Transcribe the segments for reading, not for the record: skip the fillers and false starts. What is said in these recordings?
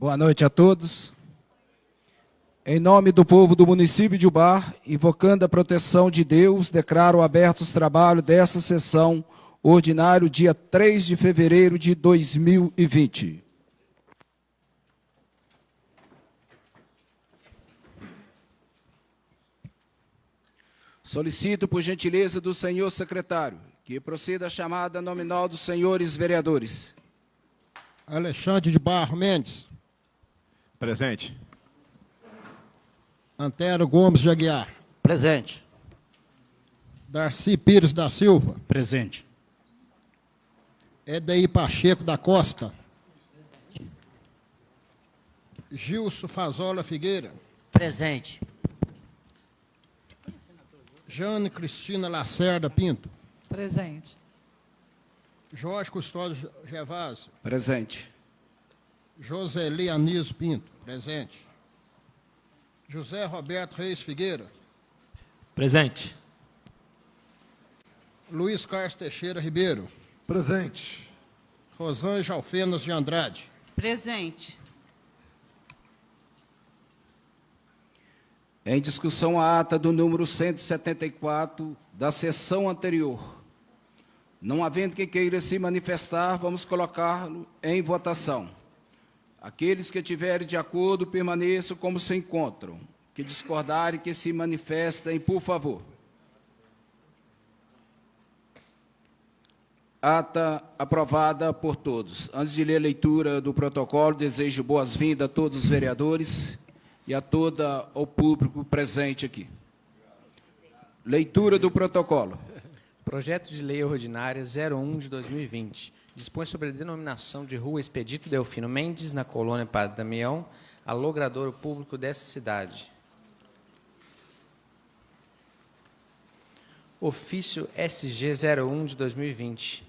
Boa noite a todos. Em nome do povo do município de Ubá, invocando a proteção de Deus, declaro abertos os trabalhos dessa sessão ordinária, dia 3 de fevereiro de 2020. Solicito, por gentileza do senhor secretário, que proceda a chamada nominal dos senhores vereadores. Alexandre de Barro Mendes. Presente. Antero Gomes de Aguiar. Presente. Darcy Pires da Silva. Presente. Edeir Pacheco da Costa. Gilson Fazola Figueira. Presente. Jane Cristina Lacerda Pinto. Presente. Jorge Custódio Gervásio. Presente. Joseli Anísio Pinto. Presente. José Roberto Reis Figueira. Presente. Luiz Carlos Teixeira Ribeiro. Presente. Rosângela Alfenas de Andrade. Presente. Em discussão a ata do número 174 da sessão anterior. Não havendo quem queira se manifestar, vamos colocá-lo em votação. Aqueles que estiverem de acordo, permaneçam como se encontram. Que discordarem, que se manifestem, por favor. Ata aprovada por todos. Antes de ler a leitura do protocolo, desejo boas-vindas a todos os vereadores e a todo o público presente aqui. Leitura do protocolo. Projeto de Lei Ordinária 01 de 2020. Dispõe sobre a denominação de Rua Expedito Delfino Mendes, na colônia Padre Damião, a logradouro público dessa cidade. Ofício SG 01 de 2020.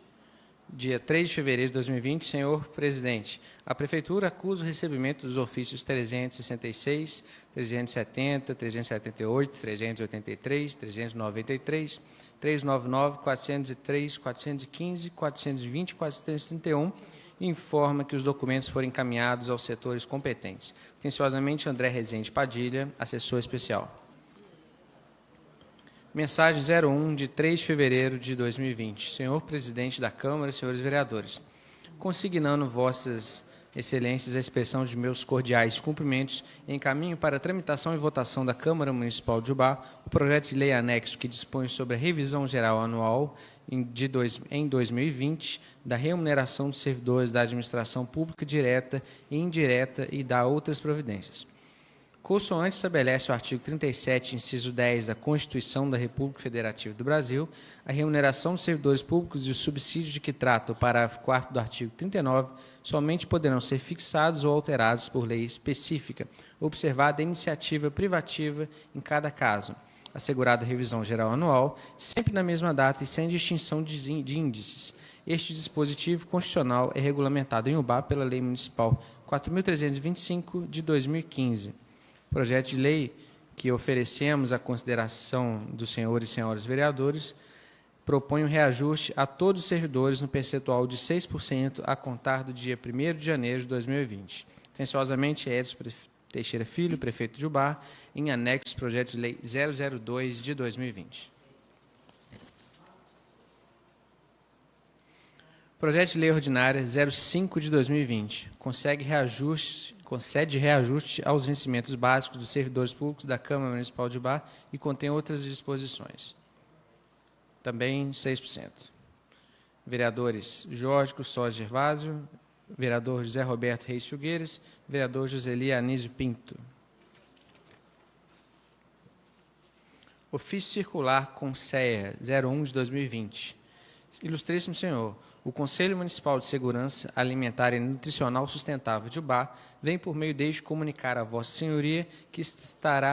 Dia 3 de fevereiro de 2020, senhor presidente, a Prefeitura acusa o recebimento dos ofícios 366, 370, 378, 383, 393, 399, 403, 415, 420 e 431 e informa que os documentos foram encaminhados aos setores competentes. Atenciosamente, André Rezende Padilha, assessor especial. Mensagem 01 de 3 de fevereiro de 2020. Senhor presidente da Câmara, senhores vereadores, consignando vossas excelências a expressão de meus cordiais cumprimentos, encaminho para a tramitação e votação da Câmara Municipal de Ubá o projeto de lei anexo que dispõe sobre a revisão geral anual em 2020 da remuneração dos servidores da administração pública direta e indireta e da outras providências. Consoante estabelece o artigo 37, inciso 10 da Constituição da República Federativa do Brasil, a remuneração dos servidores públicos e o subsídio de que trata o parágrafo 4º do artigo 39 somente poderão ser fixados ou alterados por lei específica, observada a iniciativa privativa em cada caso, assegurada a revisão geral anual, sempre na mesma data e sem distinção de índices. Este dispositivo constitucional é regulamentado em Ubá pela Lei Municipal 4.325 de 2015. Projeto de lei que oferecemos à consideração dos senhores e senhoras vereadores propõe um reajuste a todos os servidores no percentual de 6% a contar do dia 1º de janeiro de 2020. Atenciosamente, Edson Teixeira Filho, prefeito de Ubá, em anexo projeto de lei 002 de 2020. Projeto de lei ordinária 05 de 2020. Concede reajuste aos vencimentos básicos dos servidores públicos da Câmara Municipal de Ubá e contém outras disposições. Também 6%. Vereadores Jorge Custódio Gervásio, vereador José Roberto Reis Filgueiras, vereador Joseli Anísio Pinto. Ofício circular Conceia 01 de 2020. Ilustríssimo senhor, o Conselho Municipal de Segurança Alimentar e Nutricional Sustentável de Ubá vem por meio deste comunicar a Vossa Senhoria que estará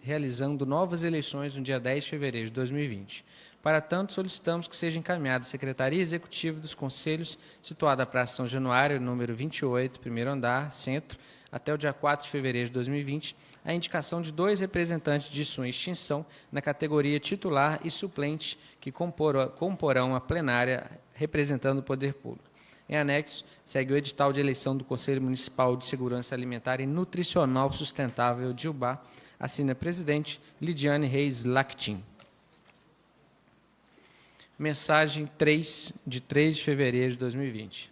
realizando novas eleições no dia 10 de fevereiro de 2020. Para tanto, solicitamos que seja encaminhada à Secretaria Executiva dos Conselhos, situada na Praça São Januário, número 28, primeiro andar, centro, até o dia 4 de fevereiro de 2020, a indicação de 2 representantes de sua extinção na categoria titular e suplente que comporão a plenária representando o poder público. Em anexo, segue o edital de eleição do Conselho Municipal de Segurança Alimentar e Nutricional Sustentável de Ubá. Assina presidente Lidiane Reis Lactin. Mensagem 3, de 3 de fevereiro de 2020.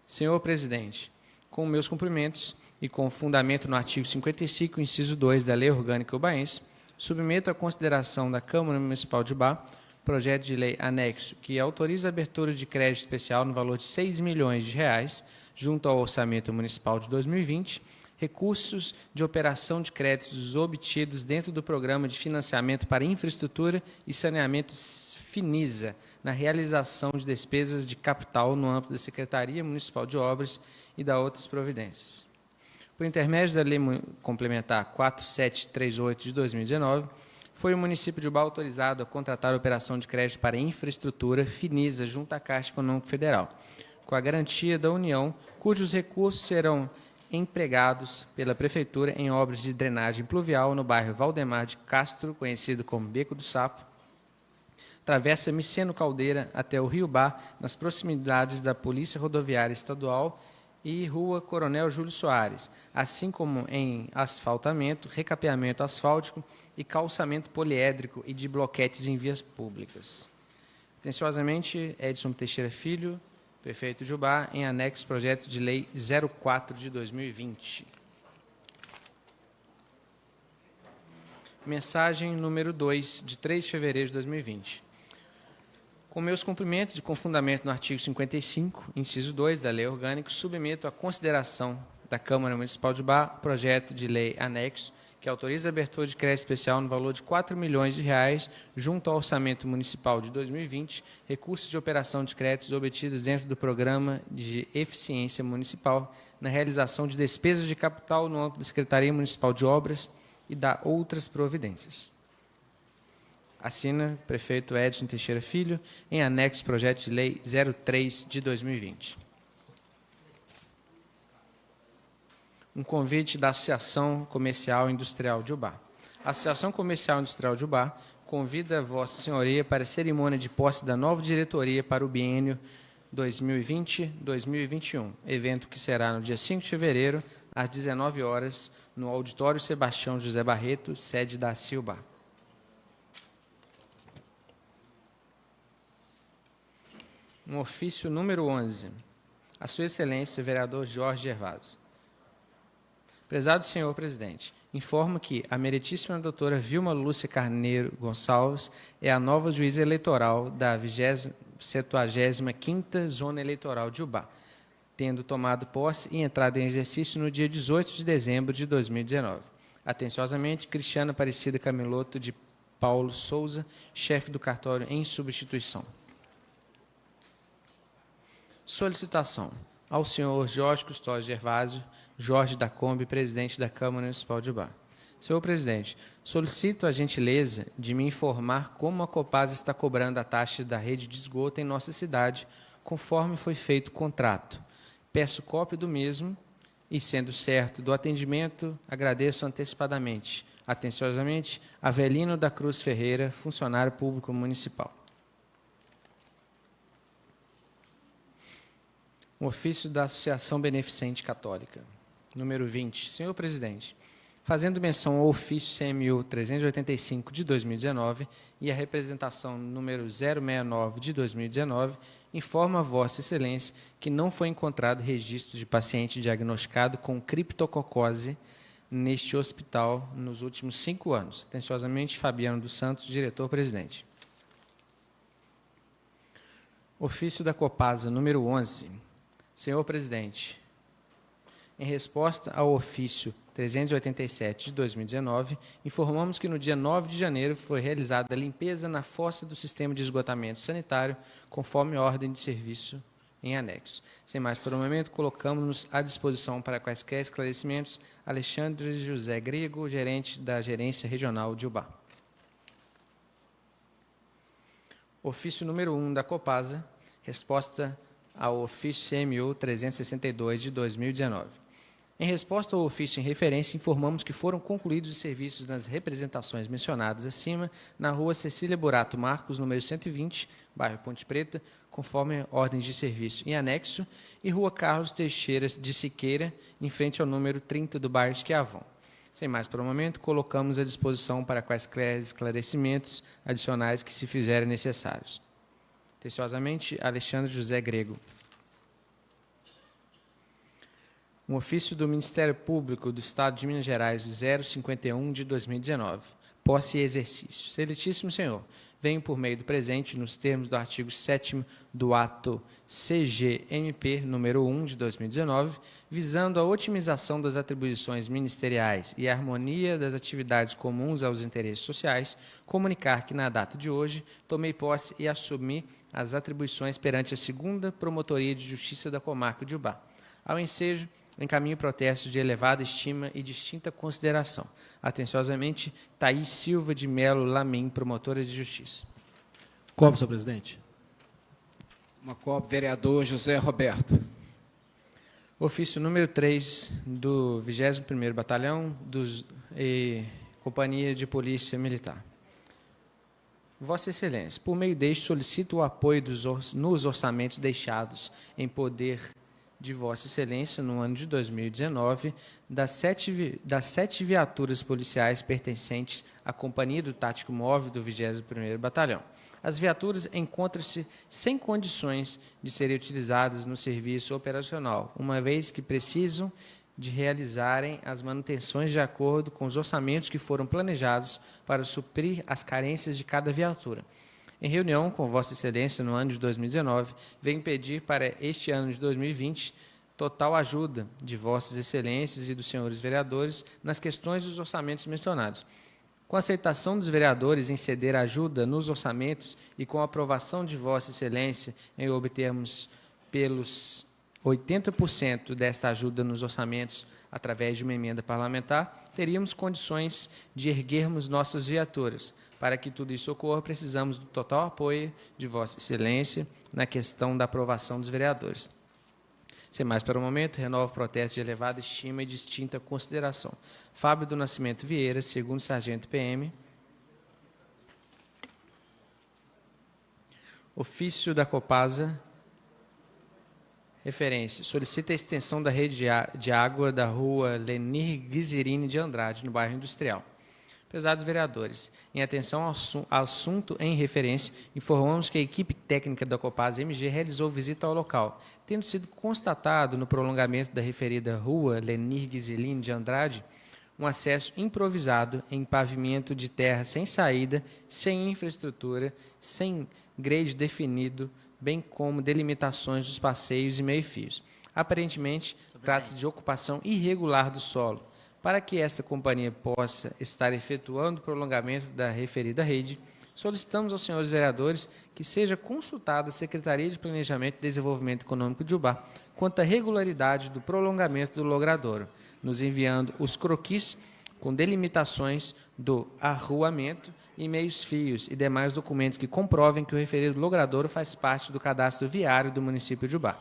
Senhor presidente, com meus cumprimentos e com fundamento no artigo 55, inciso 2 da Lei Orgânica Ubaense, submeto à consideração da Câmara Municipal de Ubá projeto de lei anexo que autoriza a abertura de crédito especial no valor de R$ 6 milhões junto ao Orçamento Municipal de 2020, recursos de operação de créditos obtidos dentro do Programa de Financiamento para Infraestrutura e Saneamento FINISA, na realização de despesas de capital no âmbito da Secretaria Municipal de Obras e da outras providências. Por intermédio da Lei Complementar 4738 de 2019, foi o município de Ubá autorizado a contratar a operação de crédito para infraestrutura FINISA junto à Caixa Econômica Federal, com a garantia da União, cujos recursos serão empregados pela Prefeitura em obras de drenagem pluvial no bairro Valdemar de Castro, conhecido como Beco do Sapo, travessa Miceno Caldeira até o Rio Ubá, nas proximidades da Polícia Rodoviária Estadual e Rua Coronel Júlio Soares, assim como em asfaltamento, recapeamento asfáltico e calçamento poliédrico e de bloquetes em vias públicas. Atenciosamente, Edson Teixeira Filho, prefeito de Ubá, em anexo projeto de lei 04 de 2020. Mensagem número 2, de 3 de fevereiro de 2020. Com meus cumprimentos e com fundamento no artigo 55, inciso 2 da Lei Orgânica, submeto à consideração da Câmara Municipal de Ubá projeto de lei anexo que autoriza a abertura de crédito especial no valor de R$ 4 milhões junto ao Orçamento Municipal de 2020, recursos de operação de créditos obtidos dentro do Programa de Eficiência Municipal, na realização de despesas de capital no âmbito da Secretaria Municipal de Obras e da outras providências. Assina prefeito Edson Teixeira Filho, em anexo projeto de lei 03 de 2020. Um convite da Associação Comercial e Industrial de Ubá. A Associação Comercial e Industrial de Ubá convida Vossa Senhoria para a cerimônia de posse da nova diretoria para o biênio 2020-2021, evento que será no dia 5 de fevereiro, às 19 horas, no Auditório Sebastião José Barreto, sede da Ubá. Um ofício número 11. A Sua Excelência, vereador Jorge Gervásio. Prezado senhor presidente, informo que a meritíssima doutora Vilma Lúcia Carneiro Gonçalves é a nova juíza eleitoral da 75ª Zona Eleitoral de Ubá, tendo tomado posse e entrado em exercício no dia 18 de dezembro de 2019. Atenciosamente, Cristiana Aparecida Camiloto de Paulo Souza, chefe do cartório em substituição. Solicitação ao senhor Jorge Custódio Gervásio Jorge da Combe, presidente da Câmara Municipal de Ubá. Senhor presidente, solicito a gentileza de me informar como a Copasa está cobrando a taxa da rede de esgoto em nossa cidade, conforme foi feito o contrato. Peço cópia do mesmo e, sendo certo do atendimento, agradeço antecipadamente. Atenciosamente, Avelino da Cruz Ferreira, funcionário público municipal. Um ofício da Associação Beneficente Católica. Número 20. Senhor presidente, fazendo menção ao ofício CMU 385 de 2019 e a representação número 069 de 2019, informa a Vossa Excelência que não foi encontrado registro de paciente diagnosticado com criptococose neste hospital nos últimos 5 anos. Atenciosamente, Fabiano dos Santos, diretor-presidente. Ofício da Copasa número 11. Senhor presidente, em resposta ao ofício 387 de 2019, informamos que no dia 9 de janeiro foi realizada a limpeza na fossa do sistema de esgotamento sanitário, conforme ordem de serviço em anexo. Sem mais por um momento, colocamos-nos à disposição para quaisquer esclarecimentos. Alexandre José Grego, gerente da Gerência Regional de Ubá. Ofício número 1 da Copasa, resposta ao ofício CMU 362 de 2019. Em resposta ao ofício em referência, informamos que foram concluídos os serviços nas representações mencionadas acima, na rua Cecília Burato Marcos, número 120, bairro Ponte Preta, conforme ordens de serviço em anexo, e rua Carlos Teixeira de Siqueira, em frente ao número 30 do bairro Esquiavão. Sem mais por um momento, colocamos à disposição para quaisquer esclarecimentos adicionais que se fizerem necessários. Atenciosamente, Alexandre José Grego. Um ofício do Ministério Público do Estado de Minas Gerais 051 de 2019. Posse e exercício. Excelentíssimo senhor, venho por meio do presente, nos termos do artigo 7º do ato CGMP número 1 de 2019, visando a otimização das atribuições ministeriais e a harmonia das atividades comuns aos interesses sociais, comunicar que, na data de hoje, tomei posse e assumi as atribuições perante a 2ª Promotoria de Justiça da Comarca de Ubá. Ao ensejo, encaminho protestos de elevada estima e distinta consideração. Atenciosamente, Thaís Silva de Melo Lamin, promotora de justiça. Como, senhor presidente? Uma cópia, vereador José Roberto. Ofício número 3 do 21º Batalhão Companhia de Polícia Militar. Vossa Excelência, por meio deste, solicito o apoio nos orçamentos deixados em poder de Vossa Excelência, no ano de 2019, das sete viaturas policiais pertencentes à Companhia do Tático Móvel do 21º Batalhão. As viaturas encontram-se sem condições de serem utilizadas no serviço operacional, uma vez que precisam de realizarem as manutenções de acordo com os orçamentos que foram planejados para suprir as carências de cada viatura. Em reunião com Vossa Excelência no ano de 2019, venho pedir para este ano de 2020 total ajuda de Vossas Excelências e dos senhores vereadores nas questões dos orçamentos mencionados. Com a aceitação dos vereadores em ceder ajuda nos orçamentos e com a aprovação de Vossa Excelência em obtermos pelos 80% desta ajuda nos orçamentos através de uma emenda parlamentar, teríamos condições de erguermos nossas viaturas. Para que tudo isso ocorra, precisamos do total apoio de Vossa Excelência na questão da aprovação dos vereadores. Sem mais para o momento, renovo o protesto de elevada estima e distinta consideração. Fábio do Nascimento Vieira, 2º Sargento PM. Ofício da Copasa. Referência. Solicita a extensão da rede de água da rua Lenir Guizirini de Andrade, no bairro Industrial. Prezados vereadores, em atenção ao assunto em referência, informamos que a equipe técnica da Copasa MG realizou visita ao local, tendo sido constatado no prolongamento da referida rua Lenir Guizirini de Andrade um acesso improvisado em pavimento de terra sem saída, sem infraestrutura, sem grade definido, bem como delimitações dos passeios e meio-fios. Aparentemente, trata-se de ocupação irregular do solo. Para que esta companhia possa estar efetuando o prolongamento da referida rede, solicitamos aos senhores vereadores que seja consultada a Secretaria de Planejamento e Desenvolvimento Econômico de Ubá quanto à regularidade do prolongamento do logradouro, nos enviando os croquis com delimitações do arruamento e meios-fios e demais documentos que comprovem que o referido logradouro faz parte do cadastro viário do município de Ubá.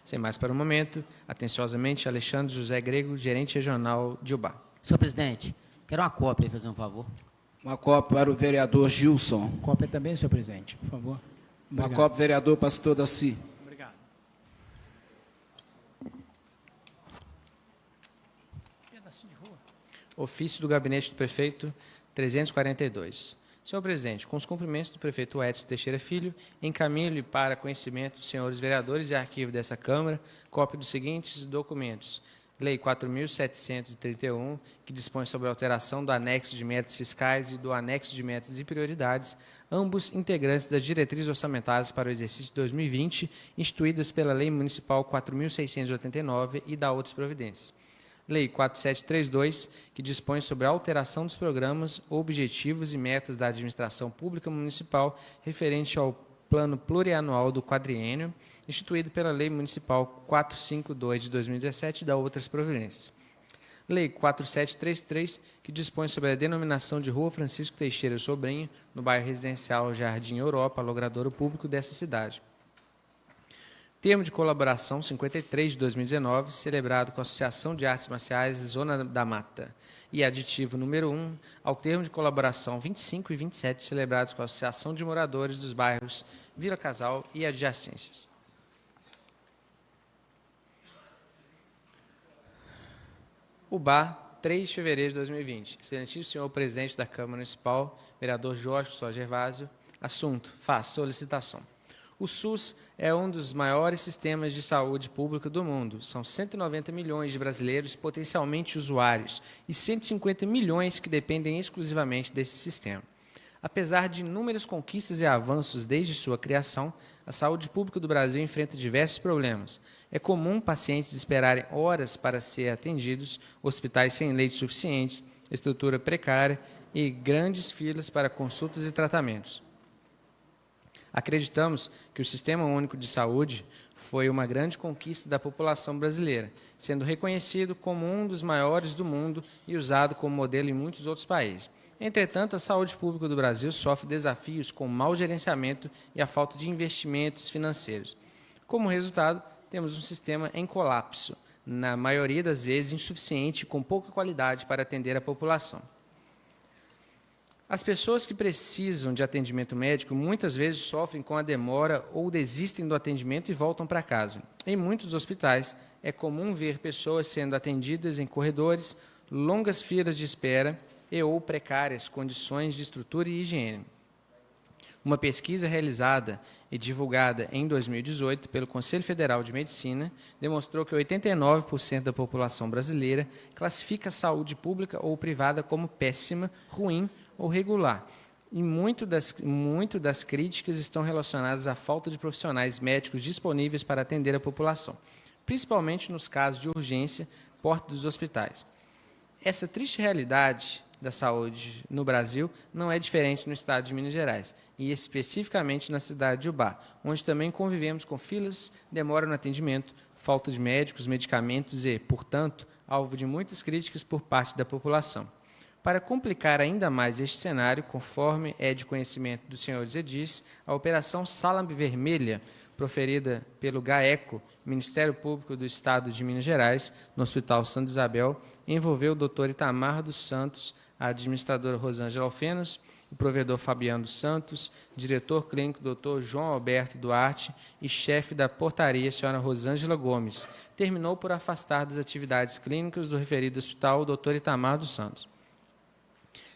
Sem mais para o momento, atenciosamente, Alexandre José Grego, gerente regional de Ubá. Senhor presidente, quero uma cópia aí, fazer um favor. Uma cópia para o vereador Gilson. Cópia também, senhor presidente, por favor. Uma Obrigado. cópia, vereador Pastor Daci. Obrigado. Ofício do Gabinete do Prefeito 342. Senhor presidente, com os cumprimentos do prefeito Edson Teixeira Filho, encaminho-lhe para conhecimento dos senhores vereadores e arquivo dessa Câmara cópia dos seguintes documentos. Lei 4.731, que dispõe sobre a alteração do anexo de metas fiscais e do anexo de metas e prioridades, ambos integrantes das diretrizes orçamentárias para o exercício de 2020, instituídas pela Lei Municipal 4.689 e da outras providências. Lei 4732, que dispõe sobre a alteração dos programas, objetivos e metas da administração pública municipal referente ao Plano Plurianual do Quadriênio, instituído pela Lei Municipal 452 de 2017 e da outras providências. Lei 4733, que dispõe sobre a denominação de Rua Francisco Teixeira Sobrinho, no bairro residencial Jardim Europa, logradouro público dessa cidade. Termo de colaboração 53 de 2019, celebrado com a Associação de Artes Marciais Zona da Mata. E aditivo número 1 ao termo de colaboração 25 e 27, celebrados com a Associação de Moradores dos Bairros Vila Casal e adjacências. UBA, 3 de fevereiro de 2020. Excelentíssimo senhor presidente da Câmara Municipal, vereador Jorge Soares Gervásio. Assunto: faz solicitação. O SUS é um dos maiores sistemas de saúde pública do mundo. São 190 milhões de brasileiros potencialmente usuários e 150 milhões que dependem exclusivamente desse sistema. Apesar de inúmeras conquistas e avanços desde sua criação, a saúde pública do Brasil enfrenta diversos problemas. É comum pacientes esperarem horas para ser atendidos, hospitais sem leitos suficientes, estrutura precária e grandes filas para consultas e tratamentos. Acreditamos que o Sistema Único de Saúde foi uma grande conquista da população brasileira, sendo reconhecido como um dos maiores do mundo e usado como modelo em muitos outros países. Entretanto, a saúde pública do Brasil sofre desafios com o mau gerenciamento e a falta de investimentos financeiros. Como resultado, temos um sistema em colapso, na maioria das vezes insuficiente e com pouca qualidade para atender a população. As pessoas que precisam de atendimento médico muitas vezes sofrem com a demora ou desistem do atendimento e voltam para casa. Em muitos hospitais, é comum ver pessoas sendo atendidas em corredores, longas filas de espera e ou precárias condições de estrutura e higiene. Uma pesquisa realizada e divulgada em 2018 pelo Conselho Federal de Medicina demonstrou que 89% da população brasileira classifica a saúde pública ou privada como péssima, ruim ou regular. E muito das críticas estão relacionadas à falta de profissionais médicos disponíveis para atender a população, principalmente nos casos de urgência, porta dos hospitais. Essa triste realidade da saúde no Brasil não é diferente no estado de Minas Gerais, e especificamente na cidade de Ubá, onde também convivemos com filas, demora no atendimento, falta de médicos, medicamentos e, portanto, alvo de muitas críticas por parte da população. Para complicar ainda mais este cenário, conforme é de conhecimento dos senhores edis, a Operação Sala Vermelha, proferida pelo GAECO, Ministério Público do Estado de Minas Gerais, no Hospital Santa Isabel, envolveu o Dr. Itamar dos Santos, a administradora Rosângela Alfenas, o provedor Fabiano dos Santos, diretor clínico Dr. João Alberto Duarte e chefe da portaria, senhora Rosângela Gomes. Terminou por afastar das atividades clínicas do referido hospital o Dr. Itamar dos Santos.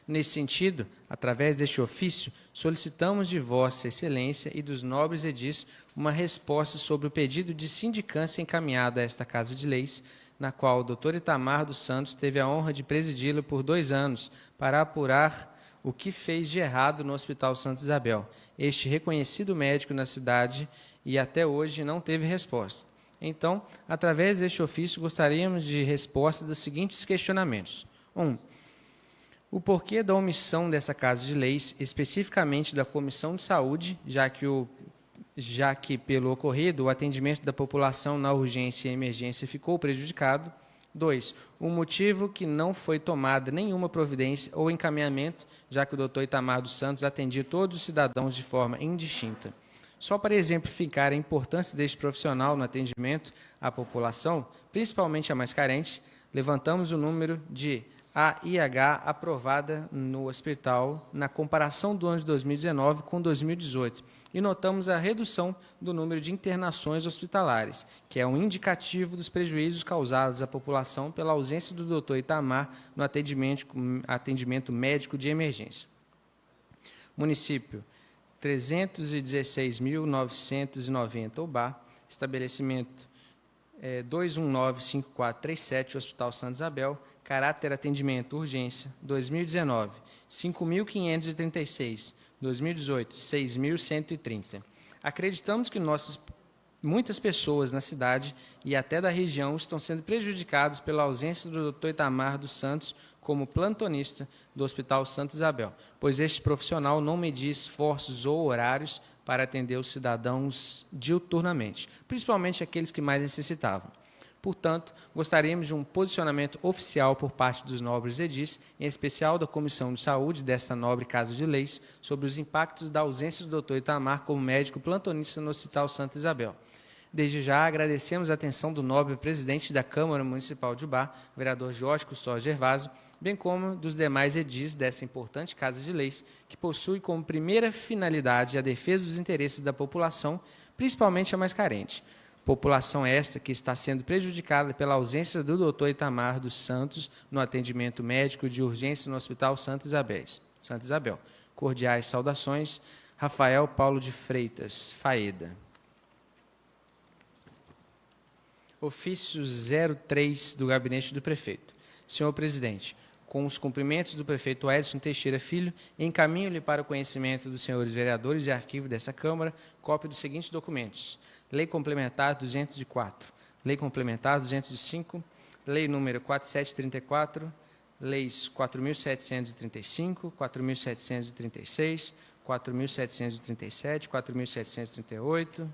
Nesse sentido, através deste ofício, solicitamos de Vossa Excelência e dos nobres edis uma resposta sobre o pedido de sindicância encaminhado a esta Casa de Leis, na qual o Dr. Itamar dos Santos teve a honra de presidi-la por 2 anos para apurar o que fez de errado no Hospital Santa Isabel. Este reconhecido médico na cidade e até hoje não teve resposta. Então, através deste ofício, gostaríamos de respostas dos seguintes questionamentos. 1. O porquê da omissão dessa Casa de Leis, especificamente da Comissão de Saúde, já que pelo ocorrido, o atendimento da população na urgência e emergência ficou prejudicado. 2. O motivo que não foi tomada nenhuma providência ou encaminhamento, já que o Dr. Itamar dos Santos atendia todos os cidadãos de forma indistinta. Só para exemplificar a importância deste profissional no atendimento à população, principalmente a mais carente, levantamos o número de AIH aprovada no hospital na comparação do ano de 2019 com 2018 e notamos a redução do número de internações hospitalares, que é um indicativo dos prejuízos causados à população pela ausência do Dr. Itamar no atendimento médico de emergência. Município 316.990 Ubá, estabelecimento 2195437, Hospital Santa Isabel, caráter atendimento urgência, 2019, 5.536, 2018, 6.130. Acreditamos que muitas pessoas na cidade e até da região estão sendo prejudicadas pela ausência do Dr. Itamar dos Santos como plantonista do Hospital Santa Isabel, pois este profissional não media esforços ou horários para atender os cidadãos diuturnamente, principalmente aqueles que mais necessitavam. Portanto, gostaríamos de um posicionamento oficial por parte dos nobres edis, em especial da Comissão de Saúde desta nobre Casa de Leis, sobre os impactos da ausência do Dr. Itamar como médico plantonista no Hospital Santa Isabel. Desde já agradecemos a atenção do nobre presidente da Câmara Municipal de Ubá, vereador Jorge Custódio Gervaso, bem como dos demais edis dessa importante Casa de Leis, que possui como primeira finalidade a defesa dos interesses da população, principalmente a mais carente. População esta que está sendo prejudicada pela ausência do Dr. Itamar dos Santos no atendimento médico de urgência no Hospital Santa Isabel. Cordiais saudações, Rafael Paulo de Freitas, Faeda. Ofício 03 do Gabinete do Prefeito. Senhor Presidente, com os cumprimentos do prefeito Edson Teixeira Filho, encaminho-lhe para o conhecimento dos senhores vereadores e arquivo dessa Câmara cópia dos seguintes documentos: Lei Complementar 204, Lei Complementar 205, Lei número 4734, Leis 4.735, 4.736, 4.737, 4.738,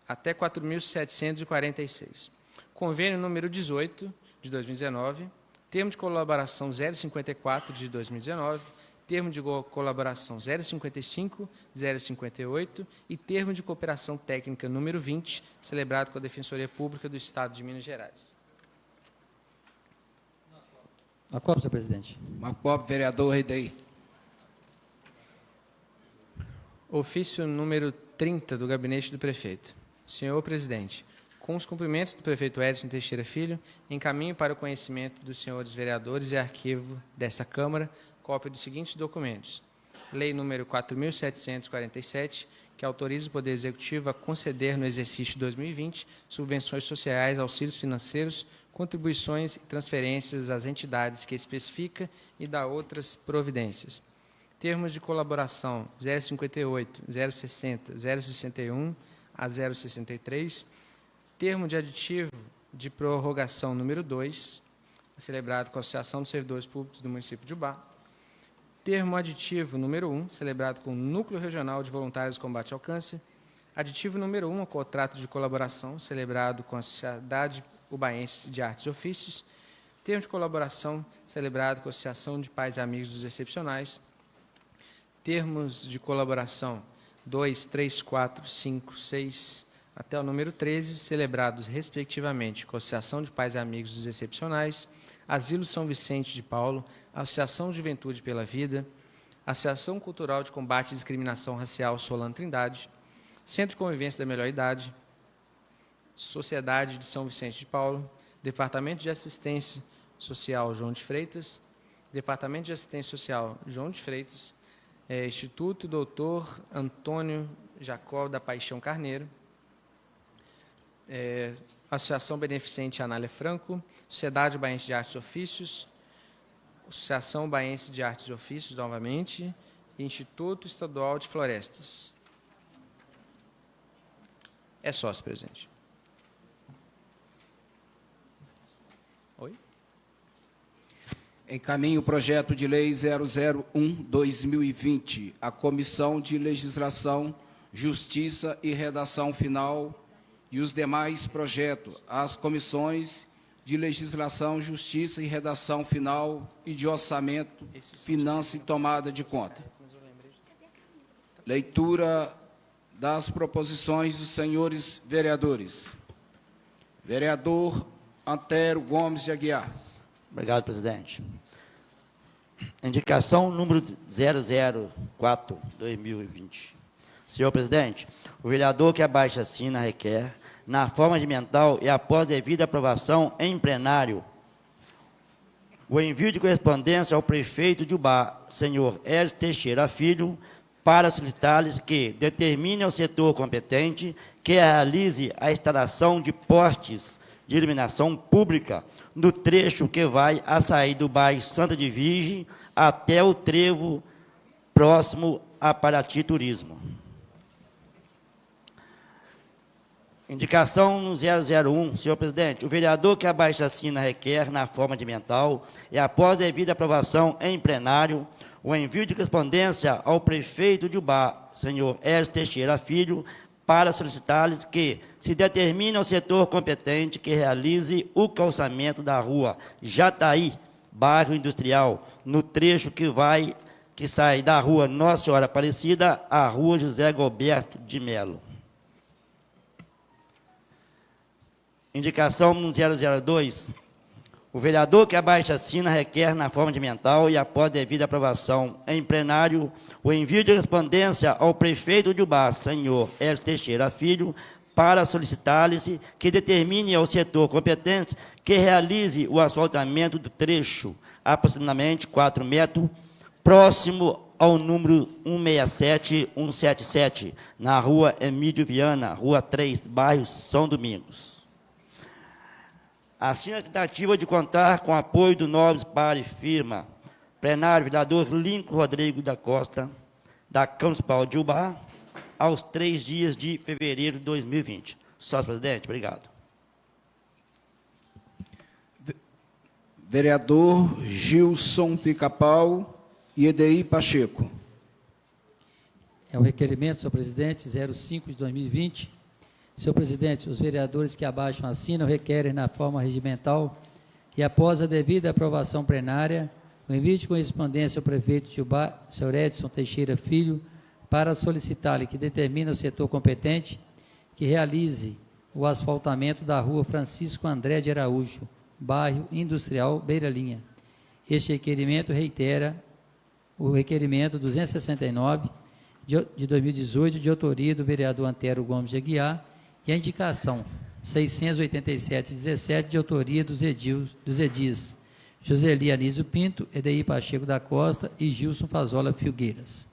até 4.746. Convênio número 18, de 2019, termo de colaboração 054, de 2019, termo de colaboração 055, 058 e termo de cooperação técnica número 20, celebrado com a Defensoria Pública do Estado de Minas Gerais. A cópia, senhor presidente. Uma cópia, vereador Redei. Ofício número 30 do Gabinete do Prefeito. Senhor Presidente, com os cumprimentos do prefeito Edson Teixeira Filho, encaminho para o conhecimento dos senhores vereadores e arquivo desta Câmara cópia dos seguintes documentos: Lei número 4.747, que autoriza o Poder Executivo a conceder no exercício 2020 subvenções sociais, auxílios financeiros, contribuições e transferências às entidades que especifica e dá outras providências. Termos de colaboração 058, 060, 061 a 063, termo de aditivo de prorrogação número 2, celebrado com a Associação dos Servidores Públicos do município de Ubá, termo aditivo número 1, celebrado com o Núcleo Regional de Voluntários de Combate ao Câncer, aditivo número 1, contrato de colaboração, celebrado com a Sociedade Ubaense de Artes e Ofícios, termo de colaboração, celebrado com a Associação de Pais e Amigos dos Excepcionais, termos de colaboração 2, 3, 4, 5, 6, até o número 13, celebrados, respectivamente, com a Associação de Pais e Amigos dos Excepcionais, Asilo São Vicente de Paulo, Associação Juventude pela Vida, Associação Cultural de Combate à Discriminação Racial Solano Trindade, Centro de Convivência da Melhor Idade, Sociedade de São Vicente de Paulo, Departamento de Assistência Social João de Freitas, Departamento de Assistência Social João de Freitas, Instituto Dr. Antônio Jacó da Paixão Carneiro, Associação Beneficente Anália Franco, Sociedade Baense de Artes e Ofícios, Associação Baense de Artes e Ofícios, novamente, e Instituto Estadual de Florestas. É só, senhor presidente. Oi? Encaminho o projeto de lei 001/2020 à Comissão de Legislação, Justiça e Redação Final e os demais projetos às comissões de Legislação, Justiça e Redação Final e de Orçamento, Finança e Tomada de Conta. Leitura das proposições dos senhores vereadores. Vereador Antero Gomes de Aguiar. Obrigado, presidente. Indicação número 004/2020. Senhor presidente, o vereador que abaixo assina requer, na forma regimental e após devida aprovação em plenário, o envio de correspondência ao prefeito de Ubá, senhor Edson Teixeira Filho, para solicitar-lhes que determine ao setor competente que realize a instalação de postes de iluminação pública no trecho que vai a sair do bairro Santa de Virgem até o trevo próximo a Paraty Turismo. Indicação no 001, senhor presidente, o vereador que abaixo assina requer, na forma regimental e após devida aprovação em plenário, o envio de correspondência ao prefeito de Ubá, senhor Edson Teixeira Filho, para solicitar-lhes que se determine ao setor competente que realize o calçamento da rua Jataí, bairro Industrial, no trecho que sai da rua Nossa Senhora Aparecida à rua José Gilberto de Melo. Indicação número 002. O vereador que abaixo assina requer, na forma de mental e após devida aprovação em plenário, o envio de correspondência ao prefeito de Ubá, senhor Edson Teixeira Filho, para solicitar-lhe que determine ao setor competente que realize o asfaltamento do trecho, aproximadamente 4 metros, próximo ao número 167, na rua Emílio Viana, rua 3, bairro São Domingos. Assim, a tentativa de contar com o apoio do Nobres Pare Firma, plenário, vereador Lincoln Rodrigo da Costa, da Câmara Municipal de Ubá, aos 3 dias de fevereiro de 2020. Sócio presidente, obrigado. Vereador Gilson Pica-Pau e Edeir Pacheco. É o requerimento, senhor presidente, 05 de 2020. Senhor presidente, os vereadores que abaixo assinam requerem na forma regimental e após a devida aprovação plenária, o envio de correspondência ao prefeito de Ubá, senhor Edson Teixeira Filho, para solicitar-lhe que determine o setor competente que realize o asfaltamento da rua Francisco André de Araújo, bairro Industrial Beira Linha. Este requerimento reitera o requerimento 269 de 2018, de autoria do vereador Antero Gomes de Aguiar, e a indicação 687-17, de autoria dos edis Joseli Anísio Pinto, Edeir Pacheco da Costa e Gilson Fazola Filgueiras.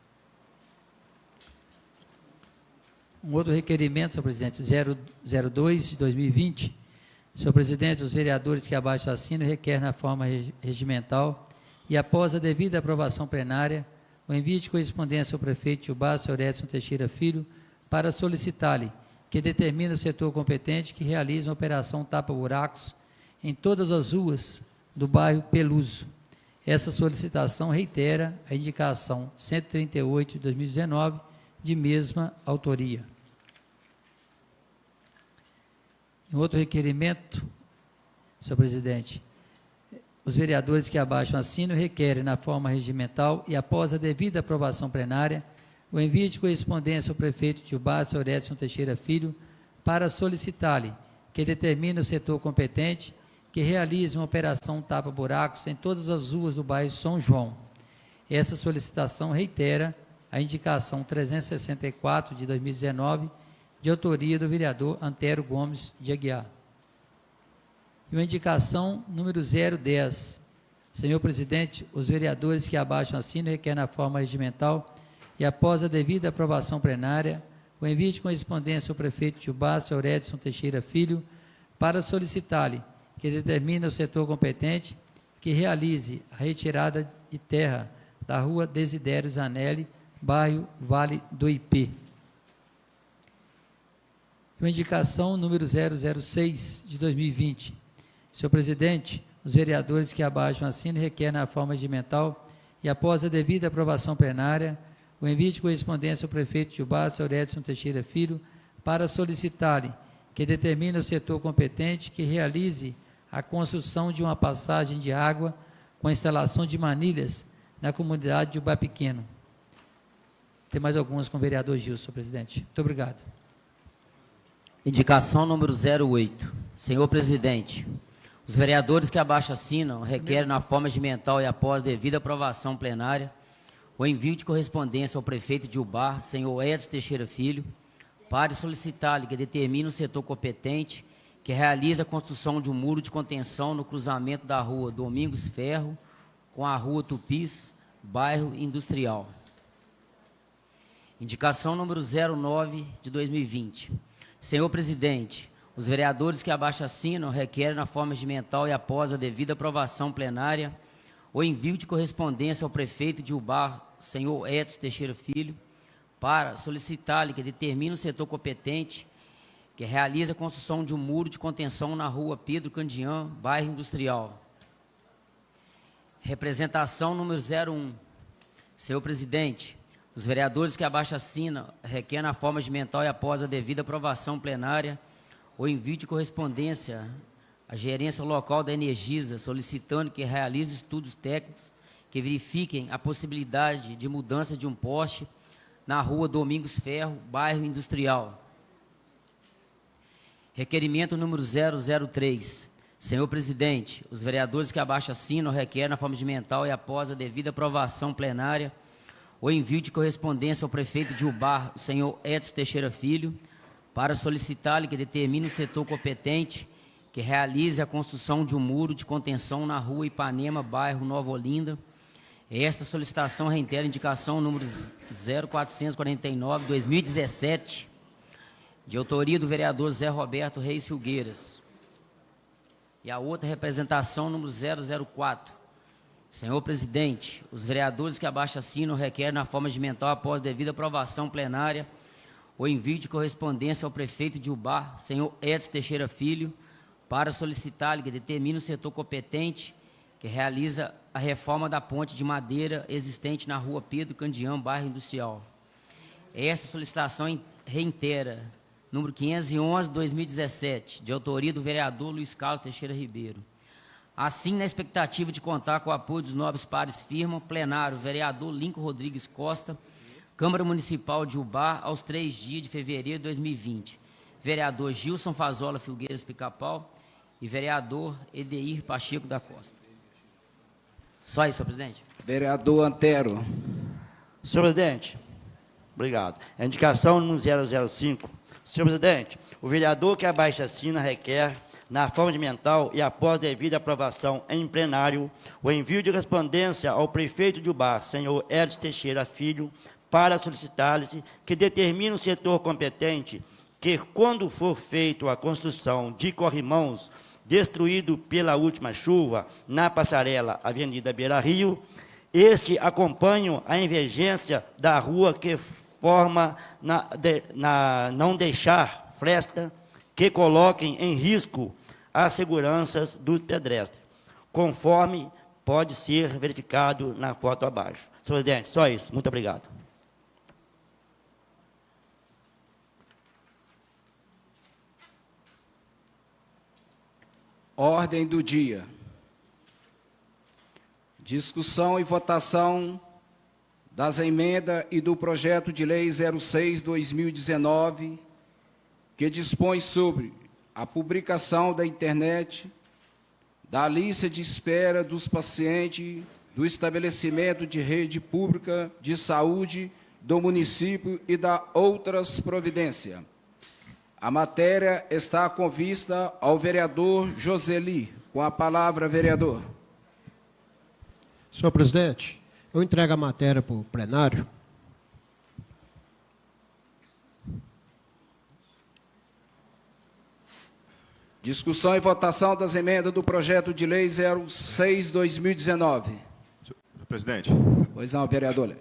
Um outro requerimento, senhor presidente, 002 de 2020. Senhor presidente, os vereadores que abaixo assinam requerem na forma regimental e após a devida aprovação plenária, o envio de correspondência ao prefeito de Ubá, senhor Edson Teixeira Filho, para solicitar-lhe que determine o setor competente que realize uma operação tapa-buracos em todas as ruas do bairro Peluso. Essa solicitação reitera a indicação 138 de 2019, de mesma autoria. Um outro requerimento, senhor presidente, os vereadores que abaixo assinam requerem na forma regimental e após a devida aprovação plenária, o envio de correspondência ao prefeito de Ubá, senhor Edson Teixeira Filho, para solicitar-lhe que determine o setor competente que realize uma operação tapa-buracos em todas as ruas do bairro São João. Essa solicitação reitera a indicação 364 de 2019, de autoria do vereador Antero Gomes de Aguiar. E uma indicação número 010. Senhor presidente, os vereadores que abaixo assinam requerem na forma regimental e após a devida aprovação plenária, o envio de correspondência ao prefeito de Ubá, senhor Edson Teixeira Filho, para solicitar-lhe que determine o setor competente que realize a retirada de terra da rua Desidério Zanelli, bairro Vale do Ipê. Uma indicação número 006 de 2020. Senhor presidente, os vereadores que abaixo assinam requerem na forma regimental e após a devida aprovação plenária, o envio de correspondência ao prefeito de Ubá, senhor Edson Teixeira Filho, para solicitar-lhe que determine o setor competente que realize a construção de uma passagem de água com instalação de manilhas na comunidade de Ubá Pequeno. Tem mais algumas com o vereador Gilson, senhor presidente. Muito obrigado. Indicação número 08. Senhor presidente, os vereadores que abaixo assinam requerem na forma regimental e após devida aprovação plenária o envio de correspondência ao prefeito de Ubá, senhor Edson Teixeira Filho, para solicitar-lhe que determine o setor competente que realize a construção de um muro de contenção no cruzamento da rua Domingos Ferro com a rua Tupis, bairro Industrial. Indicação número 09 de 2020. Senhor presidente, os vereadores que abaixo assinam requerem na forma regimental e após a devida aprovação plenária o envio de correspondência ao prefeito de Ubá, senhor Edson Teixeira Filho, para solicitar-lhe que determine o setor competente que realize a construção de um muro de contenção na rua Pedro Candian, bairro Industrial. Representação número 01. Senhor presidente, os vereadores que abaixo assinam requerem na forma regimental e após a devida aprovação plenária o envio de correspondência à gerência local da Energisa, solicitando que realize estudos técnicos que verifiquem a possibilidade de mudança de um poste na rua Domingos Ferro, bairro Industrial. Requerimento número 003. Senhor presidente, os vereadores que abaixo assinam requerem na forma de mental e após a devida aprovação plenária o envio de correspondência ao prefeito de Ubar, o senhor Edson Teixeira Filho, para solicitar-lhe que determine o setor competente que realize a construção de um muro de contenção na rua Ipanema, bairro Nova Olinda. Esta solicitação reitera a indicação número 0449/2017, de autoria do vereador Zé Roberto Reis Filgueiras. E a outra representação número 004. Senhor presidente, os vereadores que abaixo assinam requerem na forma de mental após devida aprovação plenária o envio de correspondência ao prefeito de Ubar, senhor Edson Teixeira Filho, para solicitar-lhe que determine o setor competente que realiza a reforma da ponte de madeira existente na rua Pedro Candião, bairro Industrial. Esta solicitação reitera número 511/2017, de autoria do vereador Luiz Carlos Teixeira Ribeiro. Assim, na expectativa de contar com o apoio dos nobres pares firma, plenário, vereador Lincoln Rodrigues Costa, Câmara Municipal de Ubar, aos 3 dias de fevereiro de 2020. Vereador Gilson Fazola Filgueiras Pica-Pau e vereador Edeir Pacheco da Costa. Só isso, senhor presidente. Vereador Antero. Senhor presidente, obrigado. A indicação número 005. Senhor presidente, o vereador que abaixo assina requer, na forma de mental e após devida aprovação em plenário, o envio de correspondência ao prefeito de Ubar, senhor Edson Teixeira Filho, para solicitar-lhe que determine o setor competente que, quando for feita a construção de corrimãos destruído pela última chuva na passarela Avenida Beira Rio, este acompanha a emergência da rua que forma não deixar fresta que coloquem em risco as seguranças dos pedestres, conforme pode ser verificado na foto abaixo. Senhor presidente, só isso. Muito obrigado. Ordem do dia. Discussão e votação das emendas e do projeto de lei 06/2019, que dispõe sobre a publicação da internet da lista de espera dos pacientes do estabelecimento de rede pública de saúde do município e da outras providências. A matéria está com vista ao vereador Joseli. Com a palavra, vereador. Senhor presidente, eu entrego a matéria para o plenário. Discussão e votação das emendas do projeto de lei 06/2019. Senhor presidente, Pois não, vereador.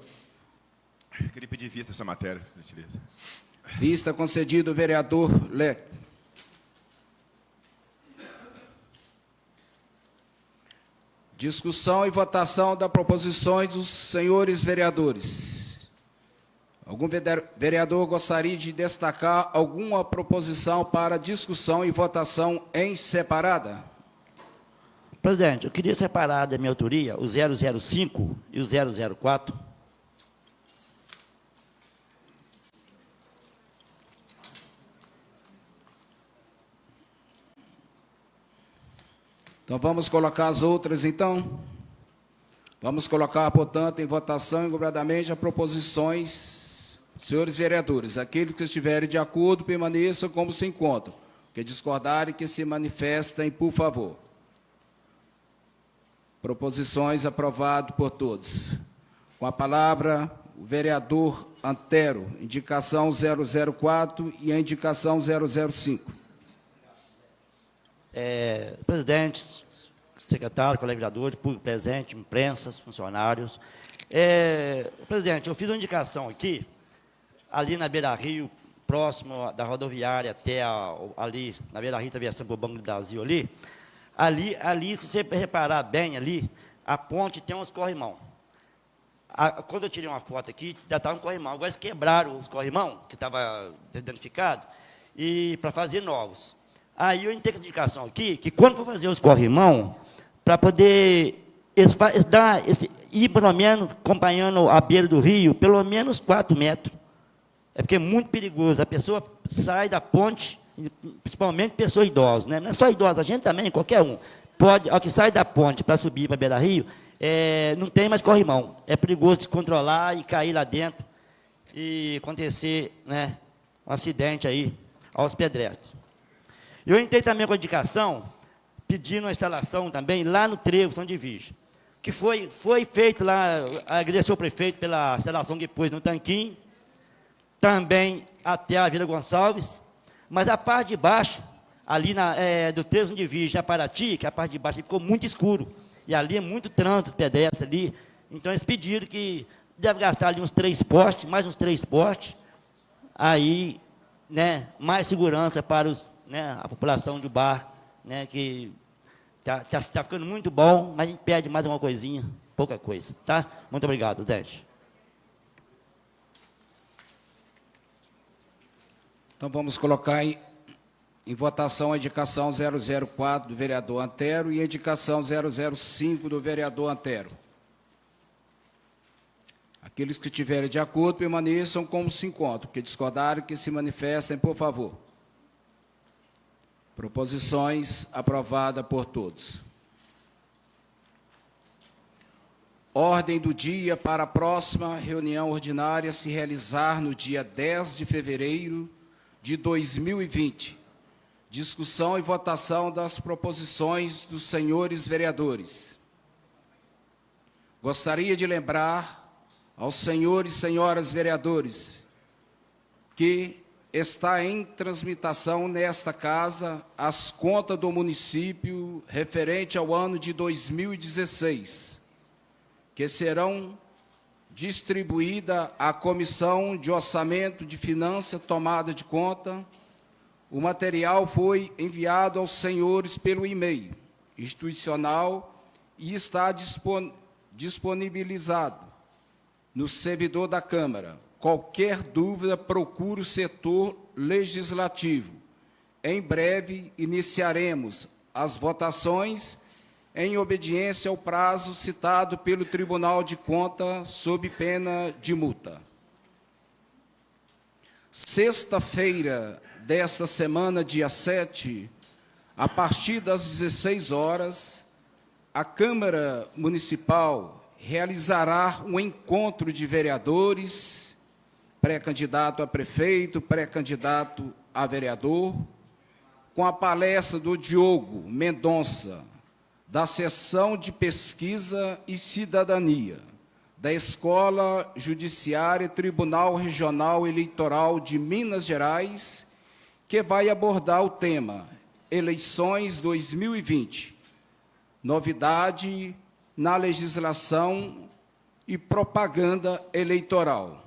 queria pedir vista essa matéria, por gentileza. Vista concedido, vereador Leco. Discussão e votação das proposições dos senhores vereadores. Algum vereador gostaria de destacar alguma proposição para discussão e votação em separada? Presidente, eu queria separar da minha autoria o 005 e o 004. Então, vamos colocar as outras, então? Vamos colocar, portanto, em votação, engobradamente, as proposições, senhores vereadores. Aqueles que estiverem de acordo, permaneçam como se encontram. Que discordarem, que se manifestem, por favor. Proposições aprovadas por todos. Com a palavra, o vereador Antero, indicação 004 e a indicação 005. Presidente, secretário, colega vereador, público presente, imprensas, funcionários. Presidente, eu fiz uma indicação aqui, ali na Beira Rio, próximo da rodoviária até ali, na Beira Rio, atravessando para o Banco do Brasil ali, se você reparar bem ali, a ponte tem uns corrimão. Quando eu tirei uma foto aqui, já estava um corrimão. Agora eles quebraram os corrimão, que estava danificado, e para fazer novos. Aí eu tenho indicação aqui, que quando for fazer os corrimão, para poder ir pelo menos acompanhando a beira do rio, pelo menos 4 metros. É porque é muito perigoso. A pessoa sai da ponte, principalmente pessoas idosas, né? Não é só idosos, a gente também, qualquer um. Pode, ao que sai da ponte para subir para Beira Rio, não tem mais corrimão. É perigoso descontrolar e cair lá dentro e acontecer, né, um acidente aí aos pedestres. Eu entrei também com a indicação, pedindo uma instalação também lá no Trevo, São de Virgem, que foi feito lá, agradecer ao prefeito pela instalação que pôs no tanquinho, também até a Vila Gonçalves, mas a parte de baixo, ali do Trevo São de Virgem a Paraty, que a parte de baixo ficou muito escuro, e ali é muito trânsito pedestres ali, então eles pediram que deve gastar ali uns 3 postes, mais uns 3 postes, aí, né, mais segurança para a população de Bar, né, que está ficando muito bom, mas a gente pede mais uma coisinha, pouca coisa, tá? Muito obrigado, presidente. Então, vamos colocar em votação a indicação 004 do vereador Antero e a indicação 005 do vereador Antero. Aqueles que estiverem de acordo, permaneçam como se encontram. Que discordarem, que se manifestem, por favor. Proposições aprovadas por todos. Ordem do dia para a próxima reunião ordinária se realizar no dia 10 de fevereiro de 2020. Discussão e votação das proposições dos senhores vereadores. Gostaria de lembrar aos senhores e senhoras vereadores que está em transmissão nesta casa as contas do município referente ao ano de 2016, que serão distribuídas à Comissão de Orçamento de Finanças Tomada de Conta. O material foi enviado aos senhores pelo e-mail institucional e está disponibilizado no servidor da Câmara. Qualquer dúvida, procure o setor legislativo. Em breve, iniciaremos as votações em obediência ao prazo citado pelo Tribunal de Contas, sob pena de multa. Sexta-feira desta semana, dia 7, a partir das 16 horas, a Câmara Municipal realizará um encontro de vereadores, pré-candidato a prefeito, pré-candidato a vereador, com a palestra do Diogo Mendonça, da Seção de Pesquisa e Cidadania, da Escola Judiciária Tribunal Regional Eleitoral de Minas Gerais, que vai abordar o tema Eleições 2020, novidade na legislação e propaganda eleitoral,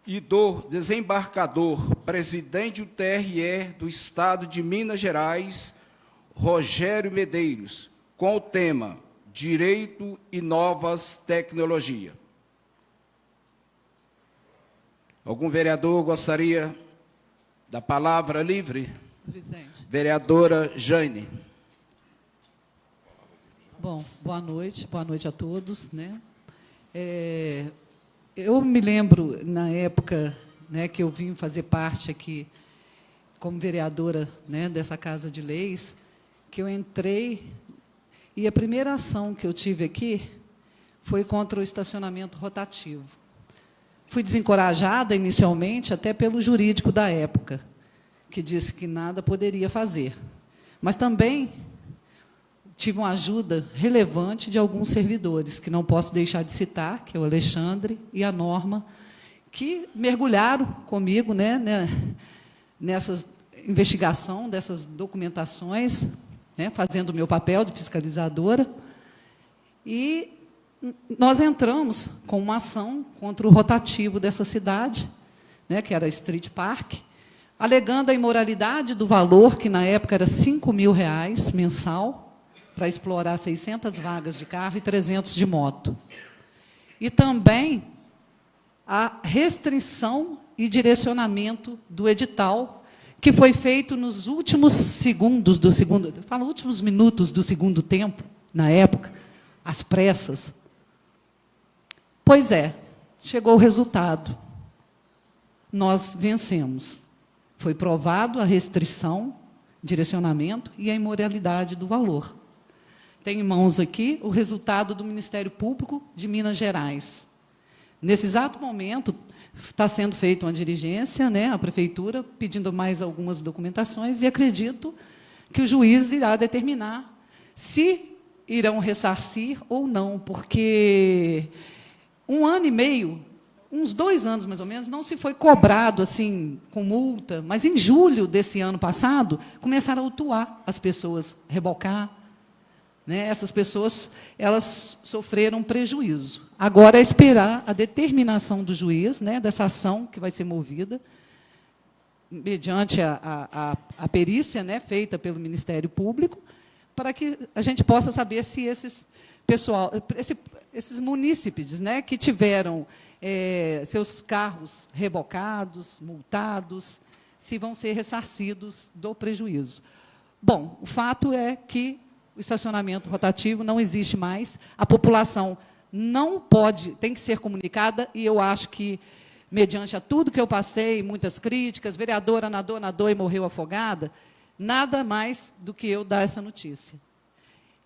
e do desembargador, presidente do TRE do Estado de Minas Gerais, Rogério Medeiros, com o tema Direito e Novas Tecnologias. Algum vereador gostaria da palavra livre? Presidente. Vereadora Jane. Bom, boa noite a todos, né? Eu me lembro, na época, né, que eu vim fazer parte aqui, como vereadora, né, dessa Casa de Leis, que eu entrei, e a primeira ação que eu tive aqui foi contra o estacionamento rotativo. Fui desencorajada, inicialmente, até pelo jurídico da época, que disse que nada poderia fazer. Mas também tive uma ajuda relevante de alguns servidores, que não posso deixar de citar, que é o Alexandre e a Norma, que mergulharam comigo, né, nessa investigação, dessas documentações, né, fazendo o meu papel de fiscalizadora, e nós entramos com uma ação contra o rotativo dessa cidade, né, que era Street Park, alegando a imoralidade do valor, que na época era R$5.000 mensal, para explorar 600 vagas de carro e 300 de moto. E também a restrição e direcionamento do edital, que foi feito nos últimos segundos do segundo, eu falo últimos minutos do segundo tempo, na época, às pressas. Pois é, chegou o resultado. Nós vencemos. Foi provado a restrição, direcionamento e a imoralidade do valor. Tem em mãos aqui o resultado do Ministério Público de Minas Gerais. Nesse exato momento, está sendo feita uma diligência, né, à Prefeitura, pedindo mais algumas documentações, e acredito que o juiz irá determinar se irão ressarcir ou não, porque 1 ano e meio, uns 2 anos mais ou menos, não se foi cobrado assim com multa, mas em julho desse ano passado, começaram a autuar as pessoas, rebocar. Né? Essas pessoas, elas sofreram prejuízo. Agora é esperar a determinação do juiz, né, dessa ação que vai ser movida, mediante a perícia, né, feita pelo Ministério Público, para que a gente possa saber se esses munícipes, né, que tiveram seus carros rebocados, multados, se vão ser ressarcidos do prejuízo. Bom, o fato é que o estacionamento rotativo não existe mais, a população não pode, tem que ser comunicada, e eu acho que, mediante a tudo que eu passei, muitas críticas, vereadora nadou e morreu afogada, nada mais do que eu dar essa notícia.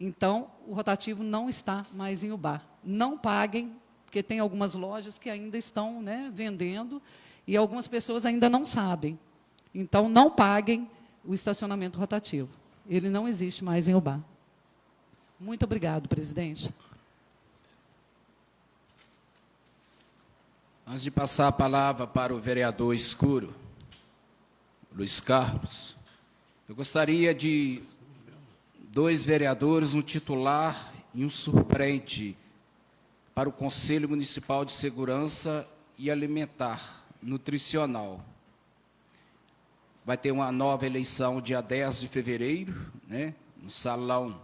Então, o rotativo não está mais em Ubá. Não paguem, porque tem algumas lojas que ainda estão, né, vendendo, e algumas pessoas ainda não sabem. Então, não paguem o estacionamento rotativo. Ele não existe mais em Ubá. Muito obrigado, presidente. Antes de passar a palavra para o vereador escuro, Luiz Carlos, eu gostaria de 2 vereadores, um titular e um suplente, para o Conselho Municipal de Segurança e Alimentar, Nutricional. Vai ter uma nova eleição dia 10 de fevereiro, né, no salão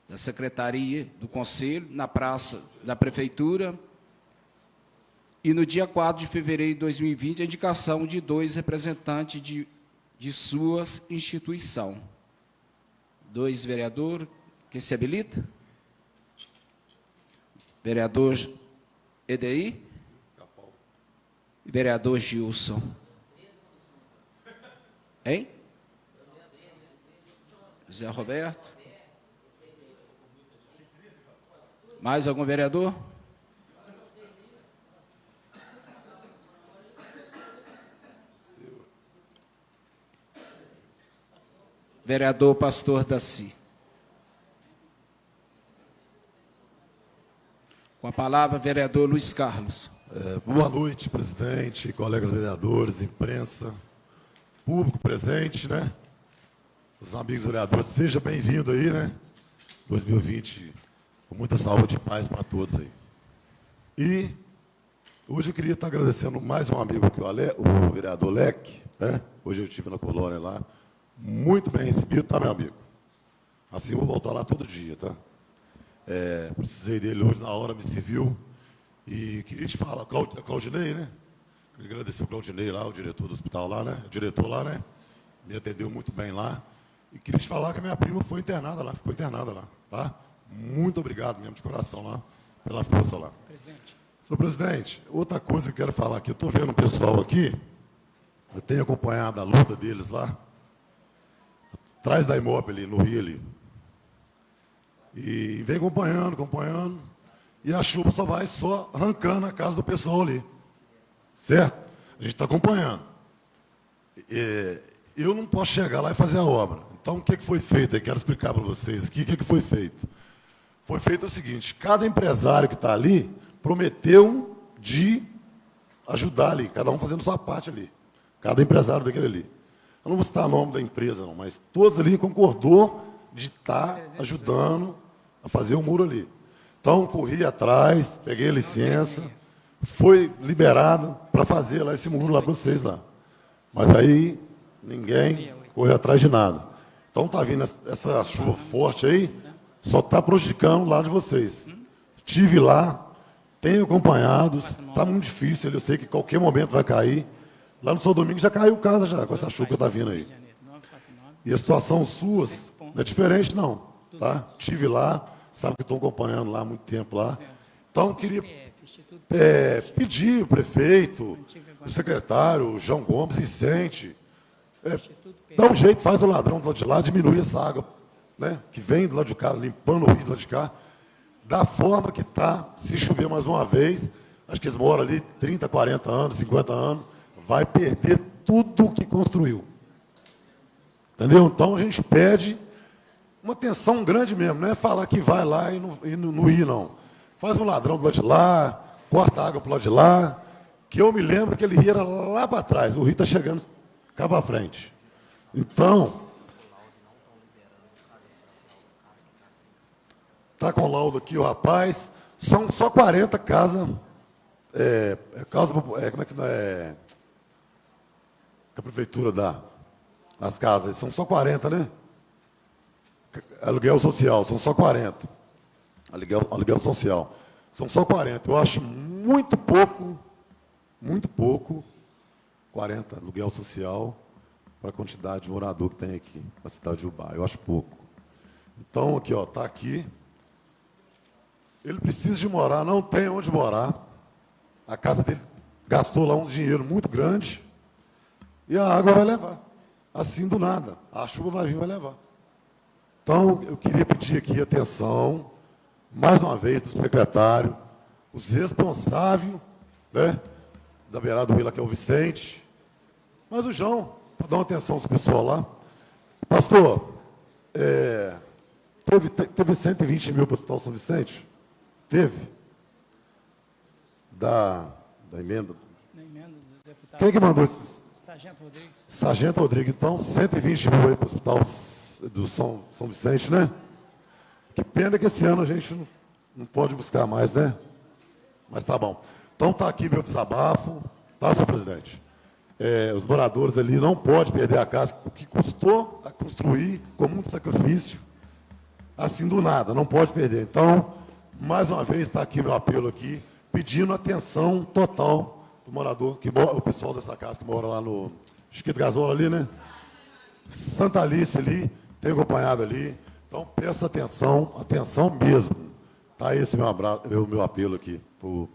da Secretaria do Conselho, na Praça da Prefeitura, e no dia 4 de fevereiro de 2020, a indicação de 2 representantes de sua instituição. 2 vereadores, quem se habilita? Vereador EDI e vereador Gilson. Hein? José Roberto? Mais algum vereador? Vereador Pastor Daci. Com a palavra, vereador Luiz Carlos. Boa noite, presidente, colegas vereadores, imprensa, público presente, né? Os amigos vereadores, seja bem-vindo aí, né? 2020, com muita saúde e paz para todos aí. E hoje eu queria estar agradecendo mais um amigo que o vereador Leque, né? Hoje eu estive na colônia lá, muito bem recebido, tá, meu amigo? Assim, eu vou voltar lá todo dia, tá? Precisei dele hoje, na hora, me serviu. E queria te falar, Claudinei, né? Queria agradecer o Claudinei lá, o diretor do hospital lá, né? O diretor lá, né? Me atendeu muito bem lá. E queria te falar que a minha prima foi internada lá, ficou internada lá, tá? Muito obrigado mesmo, de coração lá, pela força lá. Presidente. Senhor presidente, outra coisa que eu quero falar aqui, eu estou vendo o pessoal aqui, eu tenho acompanhado a luta deles lá, atrás da Imóvel ali, no Rio ali. E vem acompanhando, e a chuva só vai arrancando a casa do pessoal ali. Certo? A gente está acompanhando. Eu não posso chegar lá e fazer a obra. Então, o que foi feito? Eu quero explicar para vocês aqui o que foi feito. Foi feito o seguinte, cada empresário que está ali prometeu de ajudar ali, cada um fazendo sua parte ali. Cada empresário daquele ali. Eu não vou citar o nome da empresa, não, mas todos ali concordou de estar ajudando a fazer o muro ali. Então, corri atrás, peguei a licença, foi liberado para fazer lá esse muro lá para vocês lá. Mas aí, ninguém correu atrás de nada. Então, está vindo essa chuva forte aí, só está prejudicando lá de vocês. Estive lá, tenho acompanhado, está muito difícil, eu sei que qualquer momento vai cair. Lá no São Domingos já caiu casa já, com essa chuva que está vindo aí. E a situação suas não é diferente, não. Tá? Estive lá, sabe que estou acompanhando lá há muito tempo lá. Então, queria pedir o prefeito, o secretário, o João Gomes Vicente, Dá um jeito, faz o ladrão do lado de lá, diminui essa água, né, que vem do lado de cá, limpando o rio do lado de cá, da forma que está, se chover mais uma vez, acho que eles moram ali 30, 40 anos, 50 anos, vai perder tudo que construiu. Entendeu? Então a gente pede uma atenção grande mesmo, não é falar que vai lá e não ir, não. Faz um ladrão do lado de lá, corta a água para o lado de lá, que eu me lembro que ele rio era lá para trás, o rio está chegando cá para frente. Então, está com o laudo aqui o rapaz, são só 40 casas, como é que não é, que a prefeitura dá, as casas, são só 40, né? Aluguel social, são só 40. Aluguel social, são só 40. Eu acho muito pouco, 40 aluguel social para a quantidade de morador que tem aqui na cidade de Ubá. Eu acho pouco. Então, aqui, ó, está aqui. Ele precisa de morar, não tem onde morar. A casa dele gastou lá um dinheiro muito grande e a água vai levar. Assim, do nada. A chuva vai vir e vai levar. Então, eu queria pedir aqui atenção, mais uma vez, do secretário, os responsáveis, né, da beirada do rio, lá, que é o Vicente, mas o João, para dar uma atenção aos pessoal lá. Pastor, teve 120 mil para o Hospital São Vicente? Teve? Da emenda? Na emenda do deputado. Quem que mandou esses? Sargento Rodrigues. Sargento Rodrigues, então, 120 mil aí para o Hospital do São Vicente, né? Que pena que esse ano a gente não pode buscar mais, né? Mas tá bom. Então tá aqui meu desabafo, tá, senhor presidente? Os moradores ali não podem perder a casa, o que custou a construir com muito sacrifício, assim do nada, não pode perder. Então, mais uma vez, está aqui meu apelo aqui, pedindo atenção total do morador, o pessoal dessa casa que mora lá no Chiquito Gasola ali, né? Santa Alice ali, tem acompanhado ali. Então, peço atenção mesmo. Tá esse meu apelo aqui para o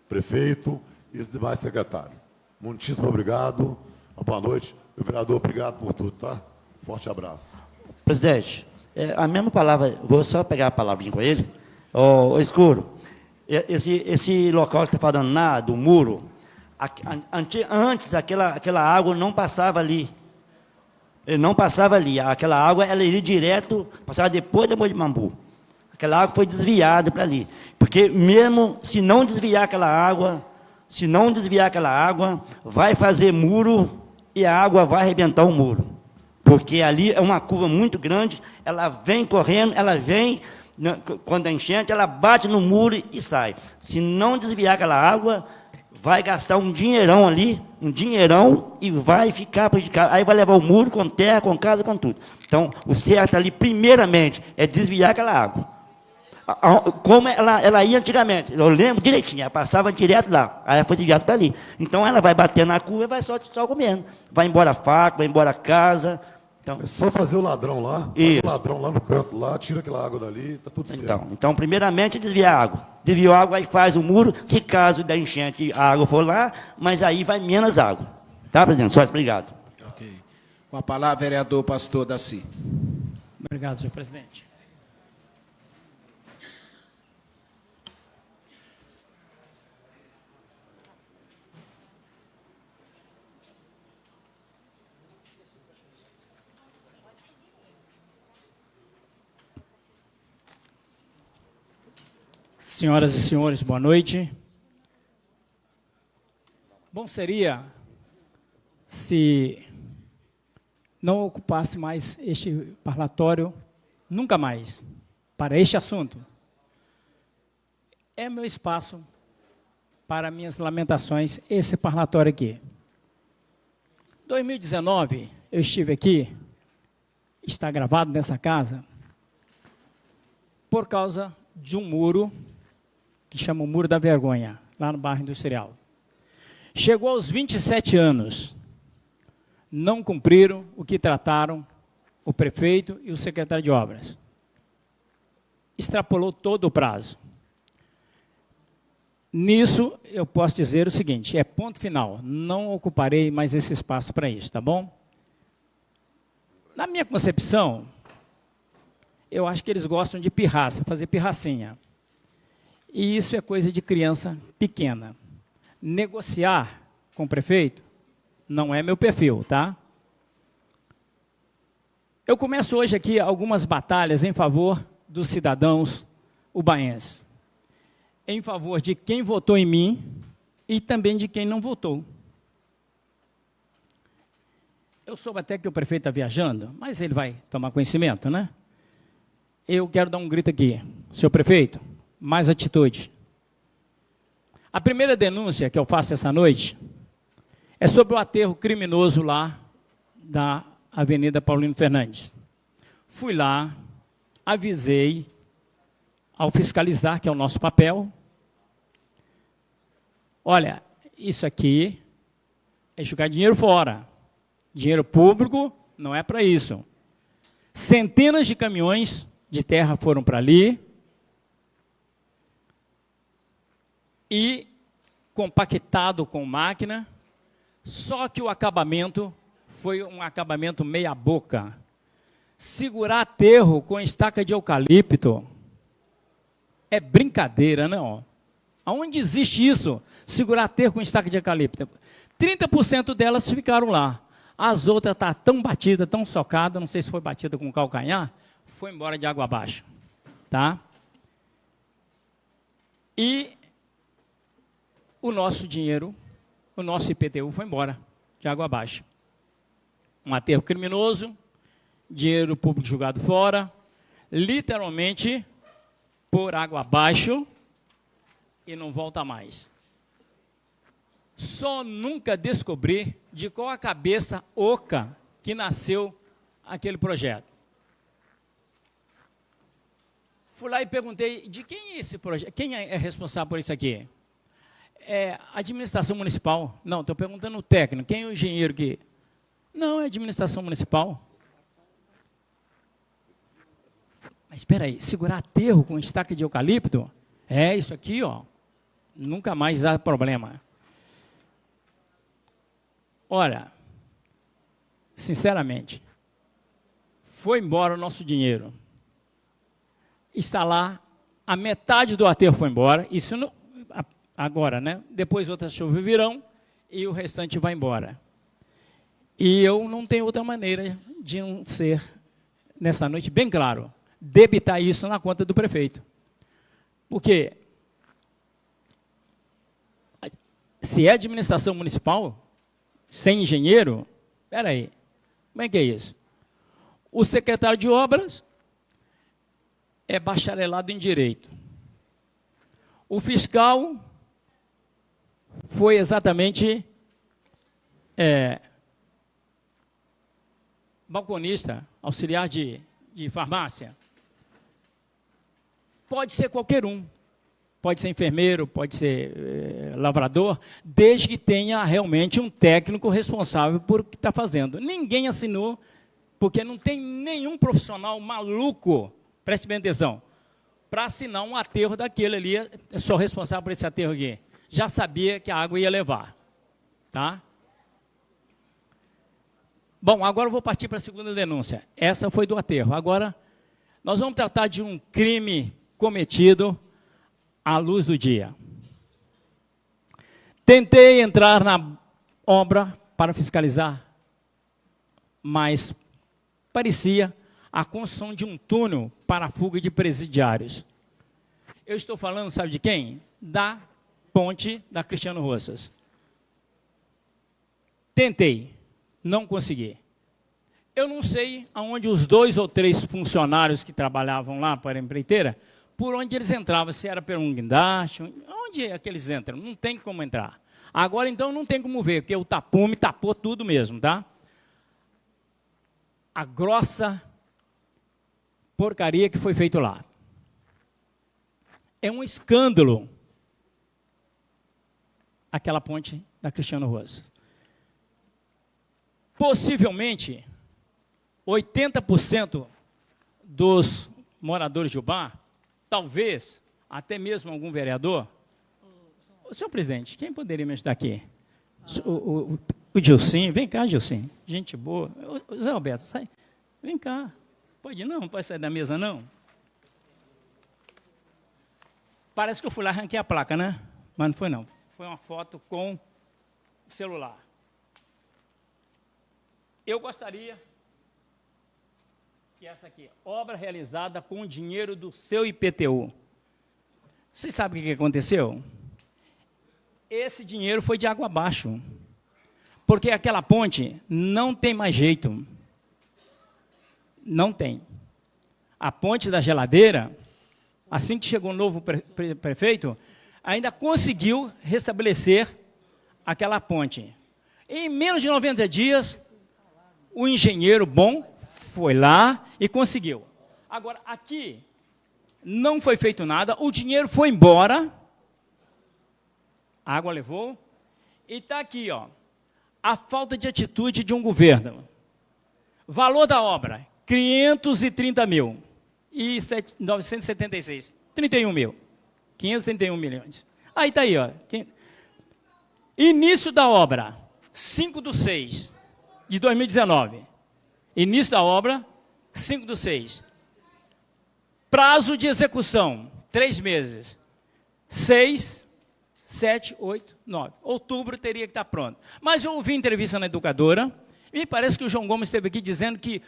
prefeito e os demais secretários. Muitíssimo obrigado. Uma boa noite. Meu vereador, obrigado por tudo, tá? Forte abraço. Presidente, a mesma palavra, vou só pegar a palavrinha com ele. Ô, Escuro, esse local que você está falando, do muro, antes aquela água não passava ali. Ele não passava ali. Aquela água, ela iria direto, passava depois da Morro de Mambu. Aquela água foi desviada para ali. Porque mesmo se não desviar aquela água, vai fazer muro e a água vai arrebentar o muro. Porque ali é uma curva muito grande, ela vem correndo, quando é enchente, ela bate no muro e sai. Se não desviar aquela água, vai gastar um dinheirão ali, e vai ficar prejudicado. Aí vai levar o muro com terra, com casa, com tudo. Então, o certo ali, primeiramente, é desviar aquela água. Como ela ia antigamente, eu lembro direitinho, ela passava direto lá, aí ela foi desviada para ali. Então, ela vai bater na curva e vai só comendo. Vai embora a faca, vai embora a casa. Então, é só fazer o ladrão lá, faz o ladrão lá no canto, lá, tira aquela água dali, tá tudo certo. Então, primeiramente, desviar a água. Desviou a água, aí faz o muro, se caso da enchente a água for lá, mas aí vai menos água. Tá, presidente? Só obrigado. Ok. Com a palavra, vereador Pastor Daci. Obrigado, senhor presidente. Senhoras e senhores, boa noite. Bom seria se não ocupasse mais este parlatório, nunca mais, para este assunto. É meu espaço para minhas lamentações, esse parlatório aqui. 2019, eu estive aqui, está gravado nessa casa, por causa de um muro que chama o Muro da Vergonha, lá no bairro Industrial. Chegou aos 27 anos, não cumpriram o que trataram o prefeito e o secretário de obras. Extrapolou todo o prazo. Nisso, eu posso dizer o seguinte, ponto final, não ocuparei mais esse espaço para isso, tá bom? Na minha concepção, eu acho que eles gostam de pirraça, fazer pirracinha. E isso é coisa de criança pequena. Negociar com o prefeito não é meu perfil, tá? Eu começo hoje aqui algumas batalhas em favor dos cidadãos ubaenses, em favor de quem votou em mim e também de quem não votou. Eu soube até que o prefeito está viajando, mas ele vai tomar conhecimento, né? Eu quero dar um grito aqui. Senhor prefeito, mais atitude. A primeira denúncia que eu faço essa noite é sobre o aterro criminoso lá da Avenida Paulino Fernandes. Fui lá, avisei, ao fiscalizar, que é o nosso papel, olha, isso aqui é jogar dinheiro fora. Dinheiro público não é para isso. Centenas de caminhões de terra foram para ali e compactado com máquina, só que o acabamento foi um acabamento meia boca. Segurar aterro com estaca de eucalipto é brincadeira, não? Aonde existe isso? Segurar aterro com estaca de eucalipto. 30% delas ficaram lá. As outras estão tão batidas, tão socadas, não sei se foi batida com calcanhar, foi embora de água abaixo. Tá? E o nosso dinheiro, o nosso IPTU foi embora de água abaixo. Um aterro criminoso, dinheiro público jogado fora, literalmente por água abaixo e não volta mais. Só nunca descobri de qual a cabeça oca que nasceu aquele projeto. Fui lá e perguntei, de quem é esse projeto? Quem é responsável por isso aqui? É a administração municipal. Não, estou perguntando o técnico, quem é o engenheiro que... Não, é a administração municipal. Mas espera aí, segurar aterro com estaca de eucalipto? É isso aqui, ó. Nunca mais dá problema. Olha, sinceramente, foi embora o nosso dinheiro. Está lá, a metade do aterro foi embora, isso não, agora, né? Depois outras chuvas virão e o restante vai embora. E eu não tenho outra maneira de não ser, nesta noite, bem claro, debitar isso na conta do prefeito. Porque, se é administração municipal, sem engenheiro, espera aí, como é que é isso? O secretário de obras é bacharelado em direito. O fiscal foi exatamente balconista, auxiliar de farmácia. Pode ser qualquer um. Pode ser enfermeiro, pode ser lavrador, desde que tenha realmente um técnico responsável por o que está fazendo. Ninguém assinou, porque não tem nenhum profissional maluco, preste bem atenção, para assinar um aterro daquele ali, eu sou responsável por esse aterro aqui. Já sabia que a água ia levar. Tá? Bom, agora eu vou partir para a segunda denúncia. Essa foi do aterro. Agora, nós vamos tratar de um crime cometido à luz do dia. Tentei entrar na obra para fiscalizar, mas parecia a construção de um túnel para a fuga de presidiários. Eu estou falando, sabe de quem? Da ponte da Cristiano Roças. Tentei, não consegui. Eu não sei aonde os 2 ou 3 funcionários que trabalhavam lá para a empreiteira, por onde eles entravam, se era por um guindaste, onde é que eles entram? Não tem como entrar. Agora, então, não tem como ver, porque o tapume tapou tudo mesmo, tá? A grossa porcaria que foi feito lá. É um escândalo aquela ponte da Cristiano Roças. Possivelmente, 80% dos moradores de Ubá, talvez até mesmo algum vereador. Senhor presidente, quem poderia me ajudar aqui? O Gilcinho, vem cá, Gilcinho, gente boa. Zé Alberto, sai. Vem cá. Pode não? Não pode sair da mesa, não? Parece que eu fui lá e arranquei a placa, né? Mas não foi, não. Foi uma foto com o celular. Eu gostaria que essa aqui, obra realizada com o dinheiro do seu IPTU. Vocês sabem o que aconteceu? Esse dinheiro foi de água abaixo. Porque aquela ponte não tem mais jeito. Não tem. A ponte da geladeira, assim que chegou o novo prefeito, ainda conseguiu restabelecer aquela ponte. Em menos de 90 dias, o engenheiro bom foi lá e conseguiu. Agora, aqui, não foi feito nada, o dinheiro foi embora, a água levou, e está aqui, ó, a falta de atitude de um governo. Valor da obra, 530 mil. E 976, 31 mil. 531 milhões. Aí está aí, ó. Início da obra, 5/6 de 2019. Início da obra, 5/6. Prazo de execução, 3 meses. 6, 7, 8, 9. Outubro teria que estar pronto. Mas eu ouvi entrevista na Educadora, e parece que o João Gomes esteve aqui dizendo que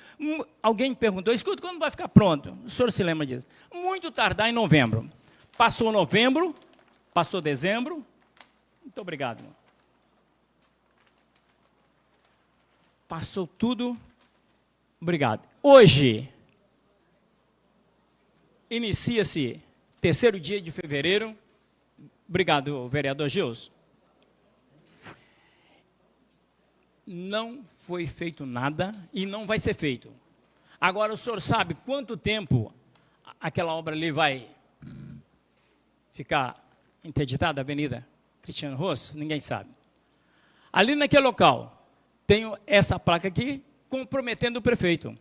alguém perguntou, escuta, quando vai ficar pronto? O senhor se lembra disso? Muito tardar em novembro. Passou novembro, passou dezembro. Muito obrigado. Passou tudo. Obrigado. Hoje, inicia-se terceiro dia de fevereiro. Obrigado, vereador Gilson. Não foi feito nada e não vai ser feito. Agora, o senhor sabe quanto tempo aquela obra ali vai ficar interditada, a Avenida Cristiano Rosso? Ninguém sabe. Ali naquele local, tenho essa placa aqui comprometendo o prefeito.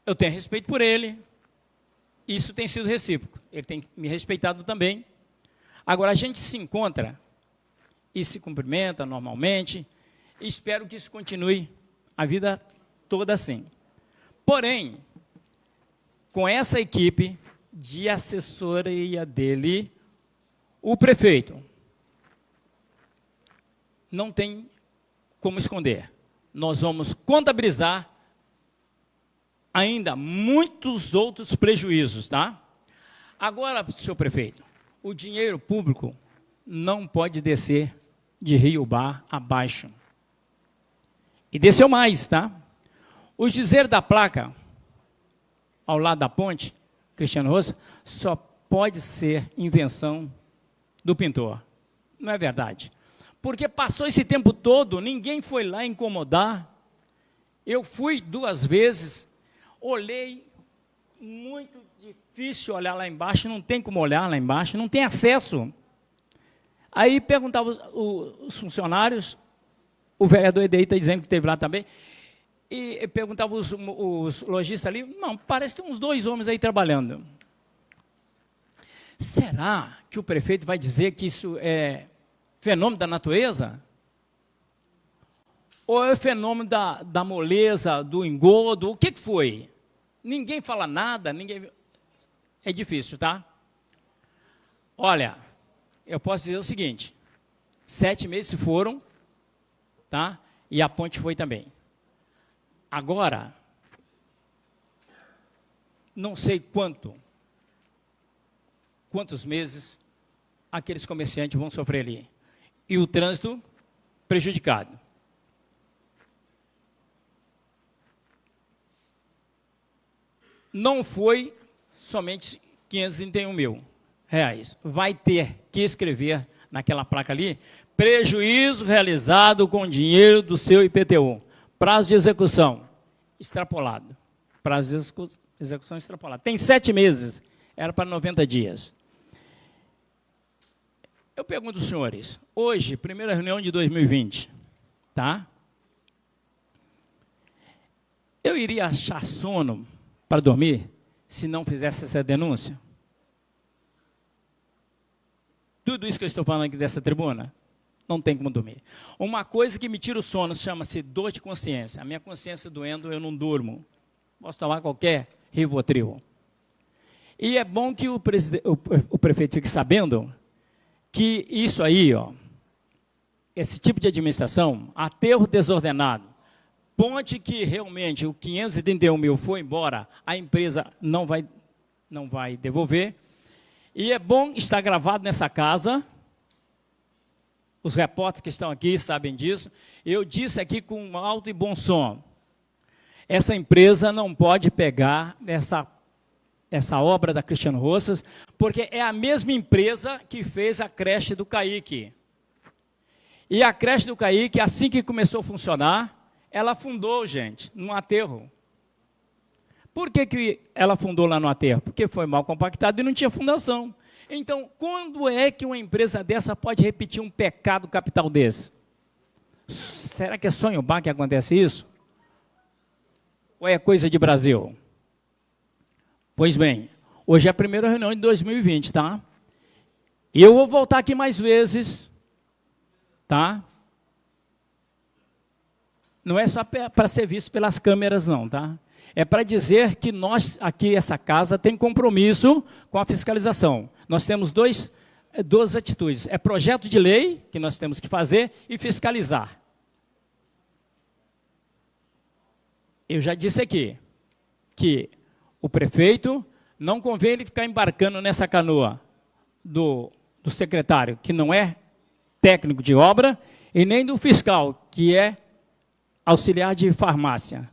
Eu tenho respeito por ele, isso tem sido recíproco. Ele tem me respeitado também. Agora, a gente se encontra e se cumprimenta normalmente. Espero que isso continue a vida toda assim. Porém, com essa equipe de assessoria dele, o prefeito não tem como esconder. Nós vamos contabilizar ainda muitos outros prejuízos, tá? Agora, senhor prefeito, o dinheiro público não pode descer de Rio Bar abaixo. E desceu mais, tá? O dizer da placa, ao lado da ponte, Cristiano Rosso, só pode ser invenção do pintor. Não é verdade. Porque passou esse tempo todo, ninguém foi lá incomodar. Eu fui 2 vezes, olhei, muito difícil olhar lá embaixo, não tem como olhar lá embaixo, não tem acesso. Aí perguntava os funcionários, o vereador Edei está dizendo que esteve lá também, e perguntava os lojistas ali, não, parece que tem uns 2 homens aí trabalhando. Será que o prefeito vai dizer que isso é fenômeno da natureza? Ou é fenômeno da moleza, do engodo? O que foi? Ninguém fala nada, ninguém... É difícil, tá? Olha, eu posso dizer o seguinte, 7 meses se foram, tá? E a ponte foi também. Agora, não sei quantos meses aqueles comerciantes vão sofrer ali. E o trânsito prejudicado. Não foi somente 531 mil reais. Vai ter que escrever naquela placa ali, prejuízo realizado com dinheiro do seu IPTU. Prazo de execução extrapolado. Prazo de execução extrapolado. Tem 7 meses, era para 90 dias. Eu pergunto aos senhores, hoje, primeira reunião de 2020, tá? Eu iria achar sono para dormir se não fizesse essa denúncia? Tudo isso que eu estou falando aqui dessa tribuna, não tem como dormir. Uma coisa que me tira o sono chama-se dor de consciência. A minha consciência doendo, eu não durmo. Posso tomar qualquer Rivotril. E é bom que o prefeito fique sabendo que isso aí, ó, esse tipo de administração, aterro desordenado, ponte que realmente o 531 mil foi embora, a empresa não vai devolver. E é bom estar gravado nessa casa, os repórteres que estão aqui sabem disso. Eu disse aqui com alto e bom som, essa empresa não pode pegar essa obra da Cristiano Roças, porque é a mesma empresa que fez a creche do Caíque. E a creche do Caíque, assim que começou a funcionar, ela afundou, gente, num aterro. Por que ela afundou lá no aterro? Porque foi mal compactado e não tinha fundação. Então, quando é que uma empresa dessa pode repetir um pecado capital desse? Será que é sonho bar que acontece isso? Ou é coisa de Brasil? Pois bem, hoje é a primeira reunião de 2020, tá? E eu vou voltar aqui mais vezes, tá? Não é só para ser visto pelas câmeras, não, tá? É para dizer que nós, aqui, essa casa, tem compromisso com a fiscalização. Nós temos duas atitudes. É projeto de lei, que nós temos que fazer, e fiscalizar. Eu já disse aqui que o prefeito não convém ele ficar embarcando nessa canoa do secretário, que não é técnico de obra, e nem do fiscal, que é auxiliar de farmácia.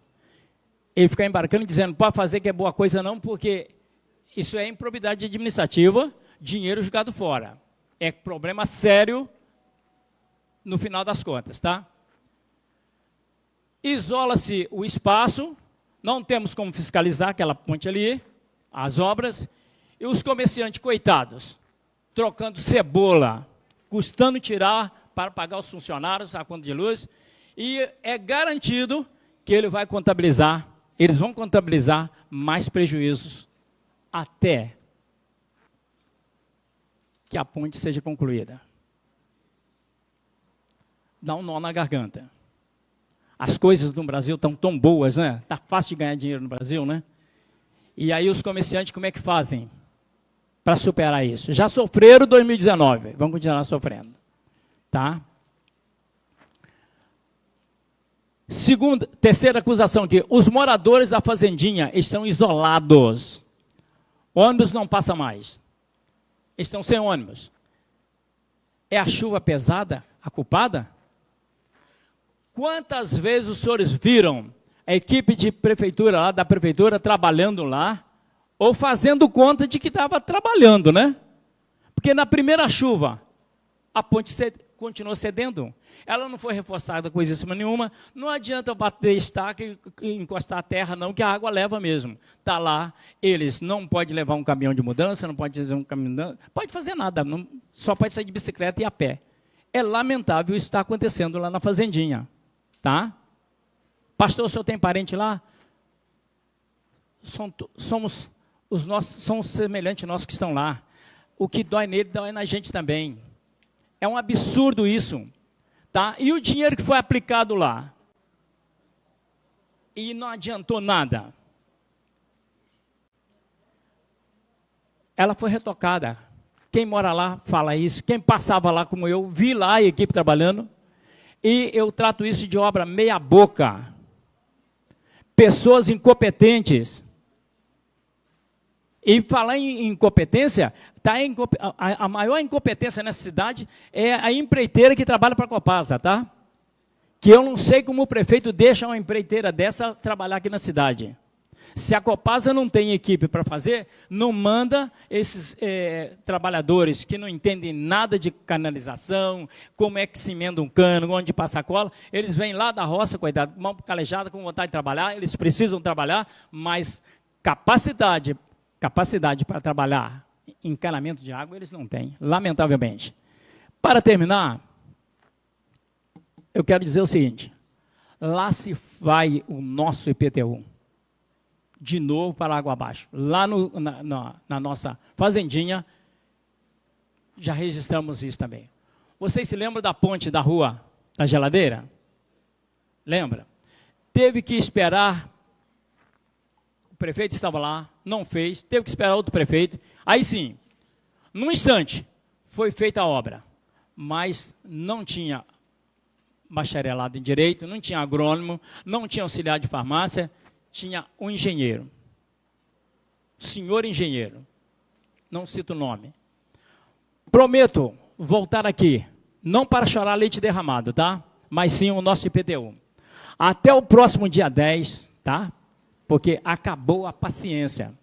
Ele fica embarcando dizendo, pode fazer que é boa coisa não, porque isso é improbidade administrativa, dinheiro jogado fora. É problema sério no final das contas, tá? Isola-se o espaço, não temos como fiscalizar aquela ponte ali, as obras, e os comerciantes, coitados, trocando cebola, custando tirar para pagar os funcionários a conta de luz, e é garantido que ele vai contabilizar, eles vão contabilizar mais prejuízos até que a ponte seja concluída. Dá um nó na garganta. As coisas no Brasil estão tão boas, né? Está fácil de ganhar dinheiro no Brasil, né? E aí os comerciantes como é que fazem para superar isso? Já sofreram 2019, vão continuar sofrendo. Tá? Terceira acusação aqui, os moradores da fazendinha estão isolados. Ônibus não passa mais. Estão sem ônibus. É a chuva pesada a culpada? Quantas vezes os senhores viram a equipe de prefeitura lá, da prefeitura, trabalhando lá, ou fazendo conta de que estava trabalhando, né? Porque na primeira chuva, a ponte continuou cedendo. Ela não foi reforçada coisíssima nenhuma. Não adianta bater estaca e encostar a terra, não, que a água leva mesmo. Está lá, eles não podem levar um caminhão de mudança, não pode fazer um caminhão de mudança, pode fazer nada, não, só pode sair de bicicleta e a pé. É lamentável isso estar acontecendo lá na fazendinha. Tá? Pastor, o senhor tem parente lá? Somos semelhantes nossos que estão lá. O que dói nele, dói na gente também. É um absurdo isso. Tá? E o dinheiro que foi aplicado lá? E não adiantou nada. Ela foi retocada. Quem mora lá fala isso. Quem passava lá como eu, vi lá a equipe trabalhando. E eu trato isso de obra meia boca. Pessoas incompetentes. E falar em incompetência, a maior incompetência nessa cidade é a empreiteira que trabalha para a Copasa, tá? Que eu não sei como o prefeito deixa uma empreiteira dessa trabalhar aqui na cidade. Se a Copasa não tem equipe para fazer, não manda esses trabalhadores que não entendem nada de canalização, como é que se emenda um cano, onde passa a cola, eles vêm lá da roça, coitado, mão calejada, com vontade de trabalhar, eles precisam trabalhar, mas capacidade para trabalhar encanamento de água, eles não têm, lamentavelmente. Para terminar, eu quero dizer o seguinte, lá se vai o nosso IPTU, de novo para a água abaixo. Lá na nossa fazendinha, já registramos isso também. Vocês se lembram da ponte da rua da Geladeira? Lembra? Teve que esperar O prefeito estava lá, não fez, teve que esperar outro prefeito. Aí sim, num instante, foi feita a obra, mas não tinha bacharelado em Direito, não tinha agrônomo, não tinha auxiliar de farmácia, tinha um engenheiro. Senhor engenheiro, não cito o nome. Prometo voltar aqui, não para chorar leite derramado, tá? Mas sim o nosso IPTU. Até o próximo dia 10, tá? Porque acabou a paciência.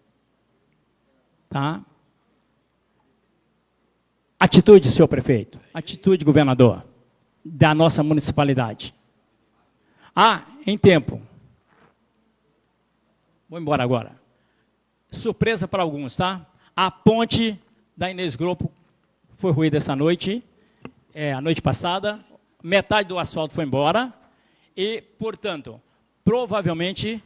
Tá? Atitude, senhor prefeito. Atitude, governador, da nossa municipalidade. Ah, em tempo. Vou embora agora. Surpresa para alguns, tá? A ponte da Inês Grupo foi ruída essa noite, a noite passada. Metade do asfalto foi embora. E, portanto, provavelmente,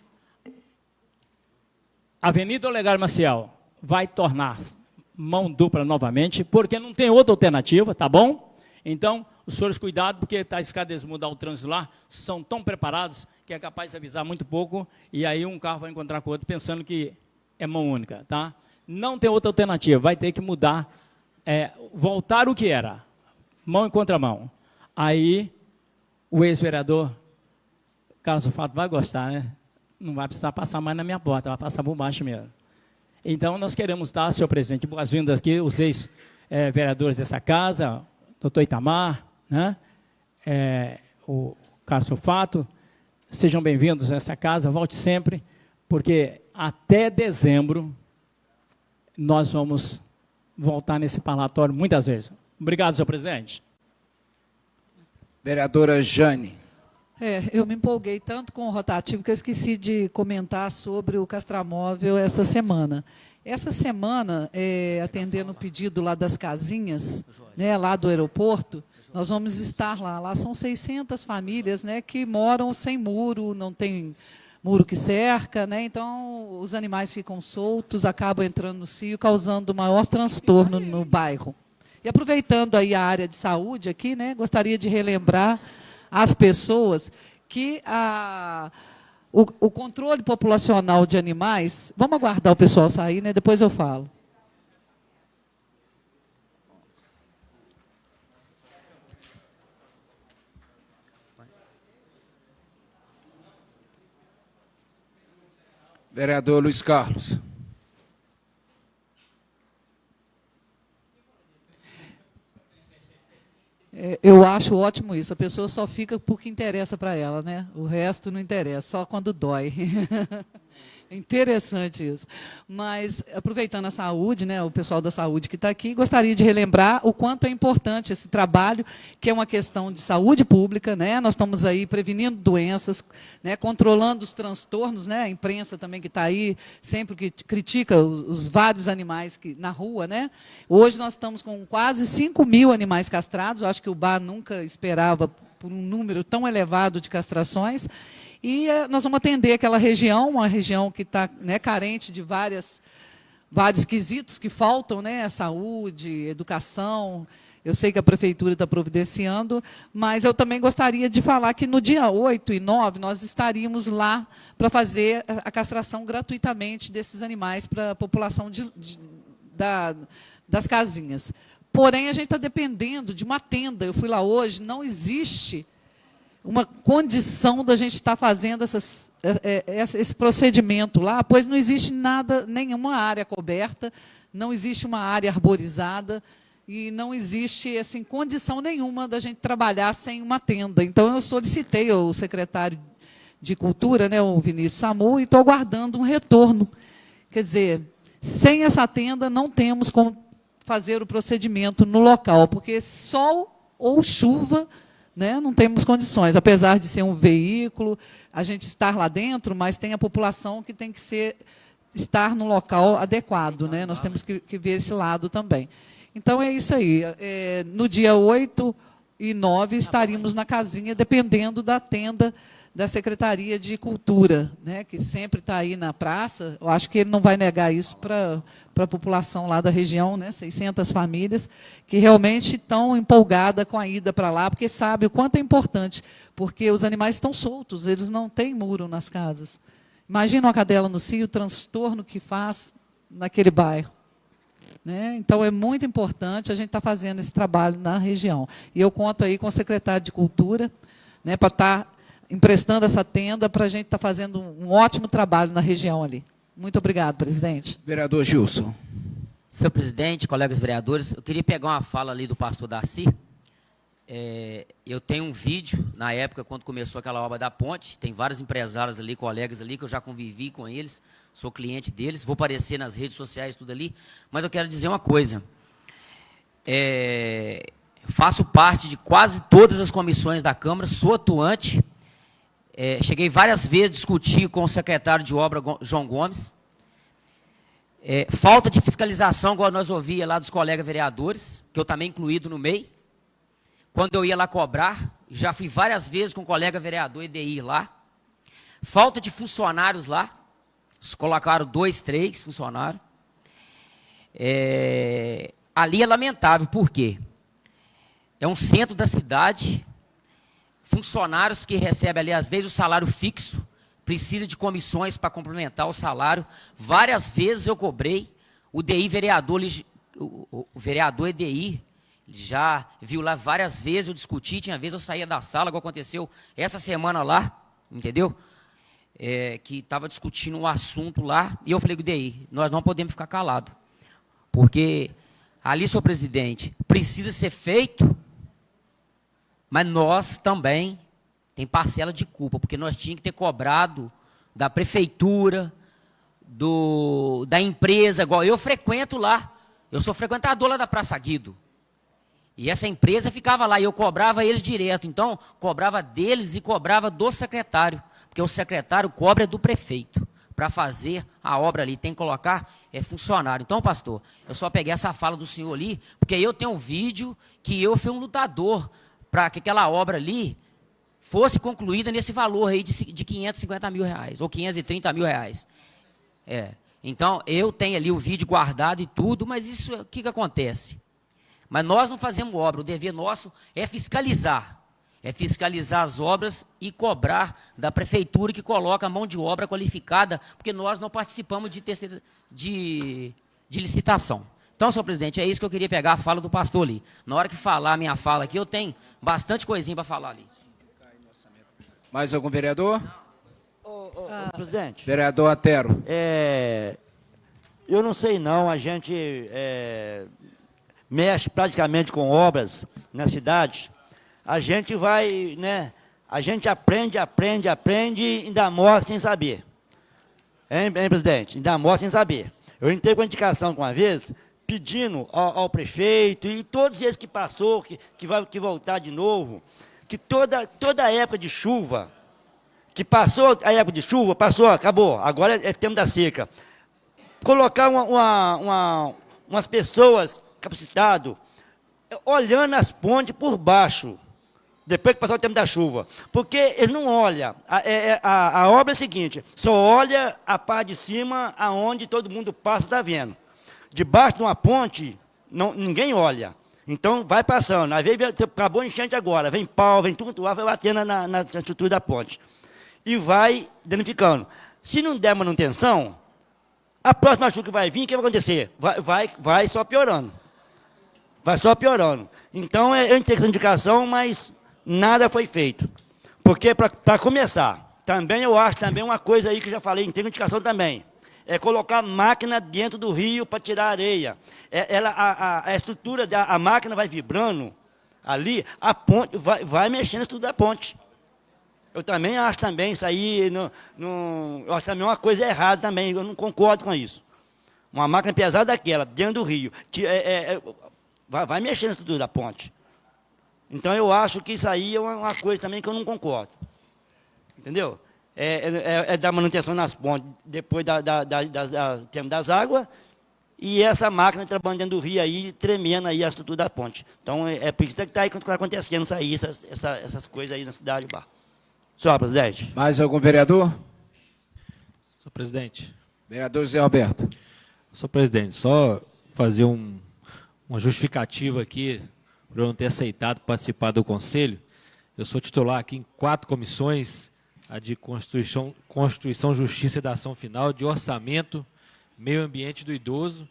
a Avenida Olegário Maciel vai tornar mão dupla novamente, porque não tem outra alternativa, tá bom? Então, os senhores cuidado, porque tá escada de mudar o trânsito lá, são tão preparados que é capaz de avisar muito pouco, e aí um carro vai encontrar com o outro pensando que é mão única, tá? Não tem outra alternativa, vai ter que mudar, voltar o que era, mão em contramão. Aí, o ex-vereador Carlos Fato vai gostar, né? Não vai precisar passar mais na minha porta, vai passar por baixo mesmo. Então, nós queremos dar, senhor presidente, boas-vindas aqui, os ex-vereadores dessa casa, doutor Itamar, né? O Carlos Fato, sejam bem-vindos a essa casa, volte sempre, porque até dezembro nós vamos voltar nesse parlatório muitas vezes. Obrigado, senhor presidente. Vereadora Jane. Eu me empolguei tanto com o rotativo que eu esqueci de comentar sobre o castramóvel essa semana. Essa semana, atendendo o pedido lá das casinhas, né, lá do aeroporto, nós vamos estar lá. Lá são 600 famílias, né, que moram sem muro, não tem muro que cerca, né, então os animais ficam soltos, acabam entrando no cio, causando maior transtorno no bairro. E aproveitando aí a área de saúde aqui, né, gostaria de relembrar às pessoas que o controle populacional de animais... Vamos aguardar o pessoal sair, né? Depois eu falo. Vereador Luiz Carlos. Eu acho ótimo isso. A pessoa só fica porque interessa para ela, né? O resto não interessa, só quando dói. É interessante isso. Mas, aproveitando a saúde, né, o pessoal da saúde que está aqui, gostaria de relembrar o quanto é importante esse trabalho, que é uma questão de saúde pública, né? Nós estamos aí prevenindo doenças, né, controlando os transtornos, né? A imprensa também que está aí, sempre que critica os vários animais na rua, né? Hoje nós estamos com quase 5.000 animais castrados, eu acho que o BAR nunca esperava por um número tão elevado de castrações. E nós vamos atender aquela região, uma região que está, né, carente de vários quesitos que faltam, né, saúde, educação. Eu sei que a prefeitura está providenciando, mas eu também gostaria de falar que no dia 8 e 9 nós estaríamos lá para fazer a castração gratuitamente desses animais para a população das casinhas. Porém, a gente está dependendo de uma tenda. Eu fui lá hoje, não existe uma condição da gente estar fazendo esse procedimento lá, pois não existe nada, nenhuma área coberta, não existe uma área arborizada e não existe assim, condição nenhuma da gente trabalhar sem uma tenda. Então, eu solicitei ao secretário de Cultura, né, o Vinícius Samu, e estou aguardando um retorno. Quer dizer, sem essa tenda não temos como fazer o procedimento no local, porque sol ou chuva, né, não temos condições, apesar de ser um veículo, a gente estar lá dentro, mas tem a população que tem que estar no local adequado, né? Nós temos que ver esse lado também. Então, é isso aí. No dia 8 e 9 estaríamos na casinha, dependendo da tenda da Secretaria de Cultura, né, que sempre está aí na praça. Eu acho que ele não vai negar isso para a população lá da região, né, 600 famílias, que realmente estão empolgadas com a ida para lá, porque sabe o quanto é importante, porque os animais estão soltos, eles não têm muro nas casas. Imagina uma cadela no cio, o transtorno que faz naquele bairro. Né? Então, é muito importante a gente estar fazendo esse trabalho na região. E eu conto aí com o secretário de Cultura, né, para estar emprestando essa tenda para a gente estar fazendo um ótimo trabalho na região ali. Muito obrigado, presidente. Vereador Gilson. Senhor presidente, colegas vereadores, eu queria pegar uma fala ali do pastor Darcy. Eu tenho um vídeo, na época, quando começou aquela obra da ponte, tem vários empresários ali, colegas ali, que eu já convivi com eles, sou cliente deles, vou aparecer nas redes sociais, tudo ali, mas eu quero dizer uma coisa. Faço parte de quase todas as comissões da Câmara, sou atuante, cheguei várias vezes a discutir com o secretário de obra, João Gomes, falta de fiscalização, igual nós ouvia lá dos colegas vereadores, que eu também incluído no MEI. Quando eu ia lá cobrar, já fui várias vezes com o colega vereador EDI lá. Falta de funcionários lá. Eles colocaram 2, 3 funcionários. Ali é lamentável, por quê? É um centro da cidade, funcionários que recebem ali, às vezes, o salário fixo, precisa de comissões para complementar o salário. Várias vezes eu cobrei, o DI vereador, o vereador EDI, ele já viu lá várias vezes, eu discuti, tinha vezes eu saía da sala, igual aconteceu essa semana lá, entendeu? Que estava discutindo um assunto lá, e eu falei com o DI, nós não podemos ficar calados, porque ali, senhor presidente, precisa ser feito, mas nós também tem parcela de culpa, porque nós tínhamos que ter cobrado da prefeitura, da empresa, igual eu frequento lá, eu sou frequentador lá da Praça Guido, e essa empresa ficava lá, e eu cobrava eles direto, então, cobrava deles e cobrava do secretário, porque o secretário cobra do prefeito, para fazer a obra ali, tem que colocar funcionário. Então, pastor, eu só peguei essa fala do senhor ali, porque eu tenho um vídeo que eu fui um lutador para que aquela obra ali fosse concluída nesse valor aí de 550 mil reais, ou 530 mil reais. Então, eu tenho ali o vídeo guardado e tudo, mas isso, o que acontece? Mas nós não fazemos obra, o dever nosso é fiscalizar. É fiscalizar as obras e cobrar da prefeitura que coloca a mão de obra qualificada, porque nós não participamos de licitação. Então, senhor presidente, é isso que eu queria pegar a fala do pastor ali. Na hora que falar a minha fala aqui, eu tenho bastante coisinha para falar ali. Mais algum vereador? Presidente. Vereador Atero. Eu não sei não, a gente mexe praticamente com obras na cidade, a gente vai, né, a gente aprende, e ainda morre sem saber. Hein, presidente? Ainda morre sem saber. Eu entrei com a indicação uma vez, pedindo ao prefeito e todos eles que passou, que vai voltar de novo, que toda a época de chuva, que passou a época de chuva, passou, acabou, agora é tempo da seca. Colocar umas pessoas capacitadas, olhando as pontes por baixo, depois que passar o tempo da chuva. Porque eles não olham. A obra é a seguinte, só olha a parte de cima, aonde todo mundo passa, está vendo. Debaixo de uma ponte, ninguém olha. Então, vai passando. Às vezes, acabou a enchente agora, vem pau, vem tudo, vai batendo na estrutura da ponte. E vai danificando. Se não der manutenção, a próxima chuva que vai vir, o que vai acontecer? Vai só piorando. Vai só piorando. Então, eu entrei com essa indicação, mas nada foi feito. Porque, para começar, também eu acho também uma coisa aí que eu já falei, entrei com indicação também, é colocar máquina dentro do rio para tirar areia. A estrutura da máquina vai vibrando ali, a ponte vai mexendo na estrutura da ponte. Eu também acho também isso aí, eu acho também uma coisa errada também, eu não concordo com isso. Uma máquina pesada daquela, dentro do rio, vai mexendo na estrutura da ponte. Então, eu acho que isso aí é uma coisa também que eu não concordo. Entendeu? Dar manutenção nas pontes, depois tempo das águas, e essa máquina trabalhando dentro do rio aí, tremendo aí a estrutura da ponte. Então, por isso que está acontecendo isso aí, essas coisas aí na cidade, bar. Senhor presidente. Mais algum vereador? Senhor presidente. Vereador Zé Alberto. Senhor presidente, só fazer uma justificativa aqui, por eu não ter aceitado participar do conselho. Eu sou titular aqui em 4 comissões, a de Constituição, Justiça e Dação Final, de Orçamento, Meio Ambiente do Idoso.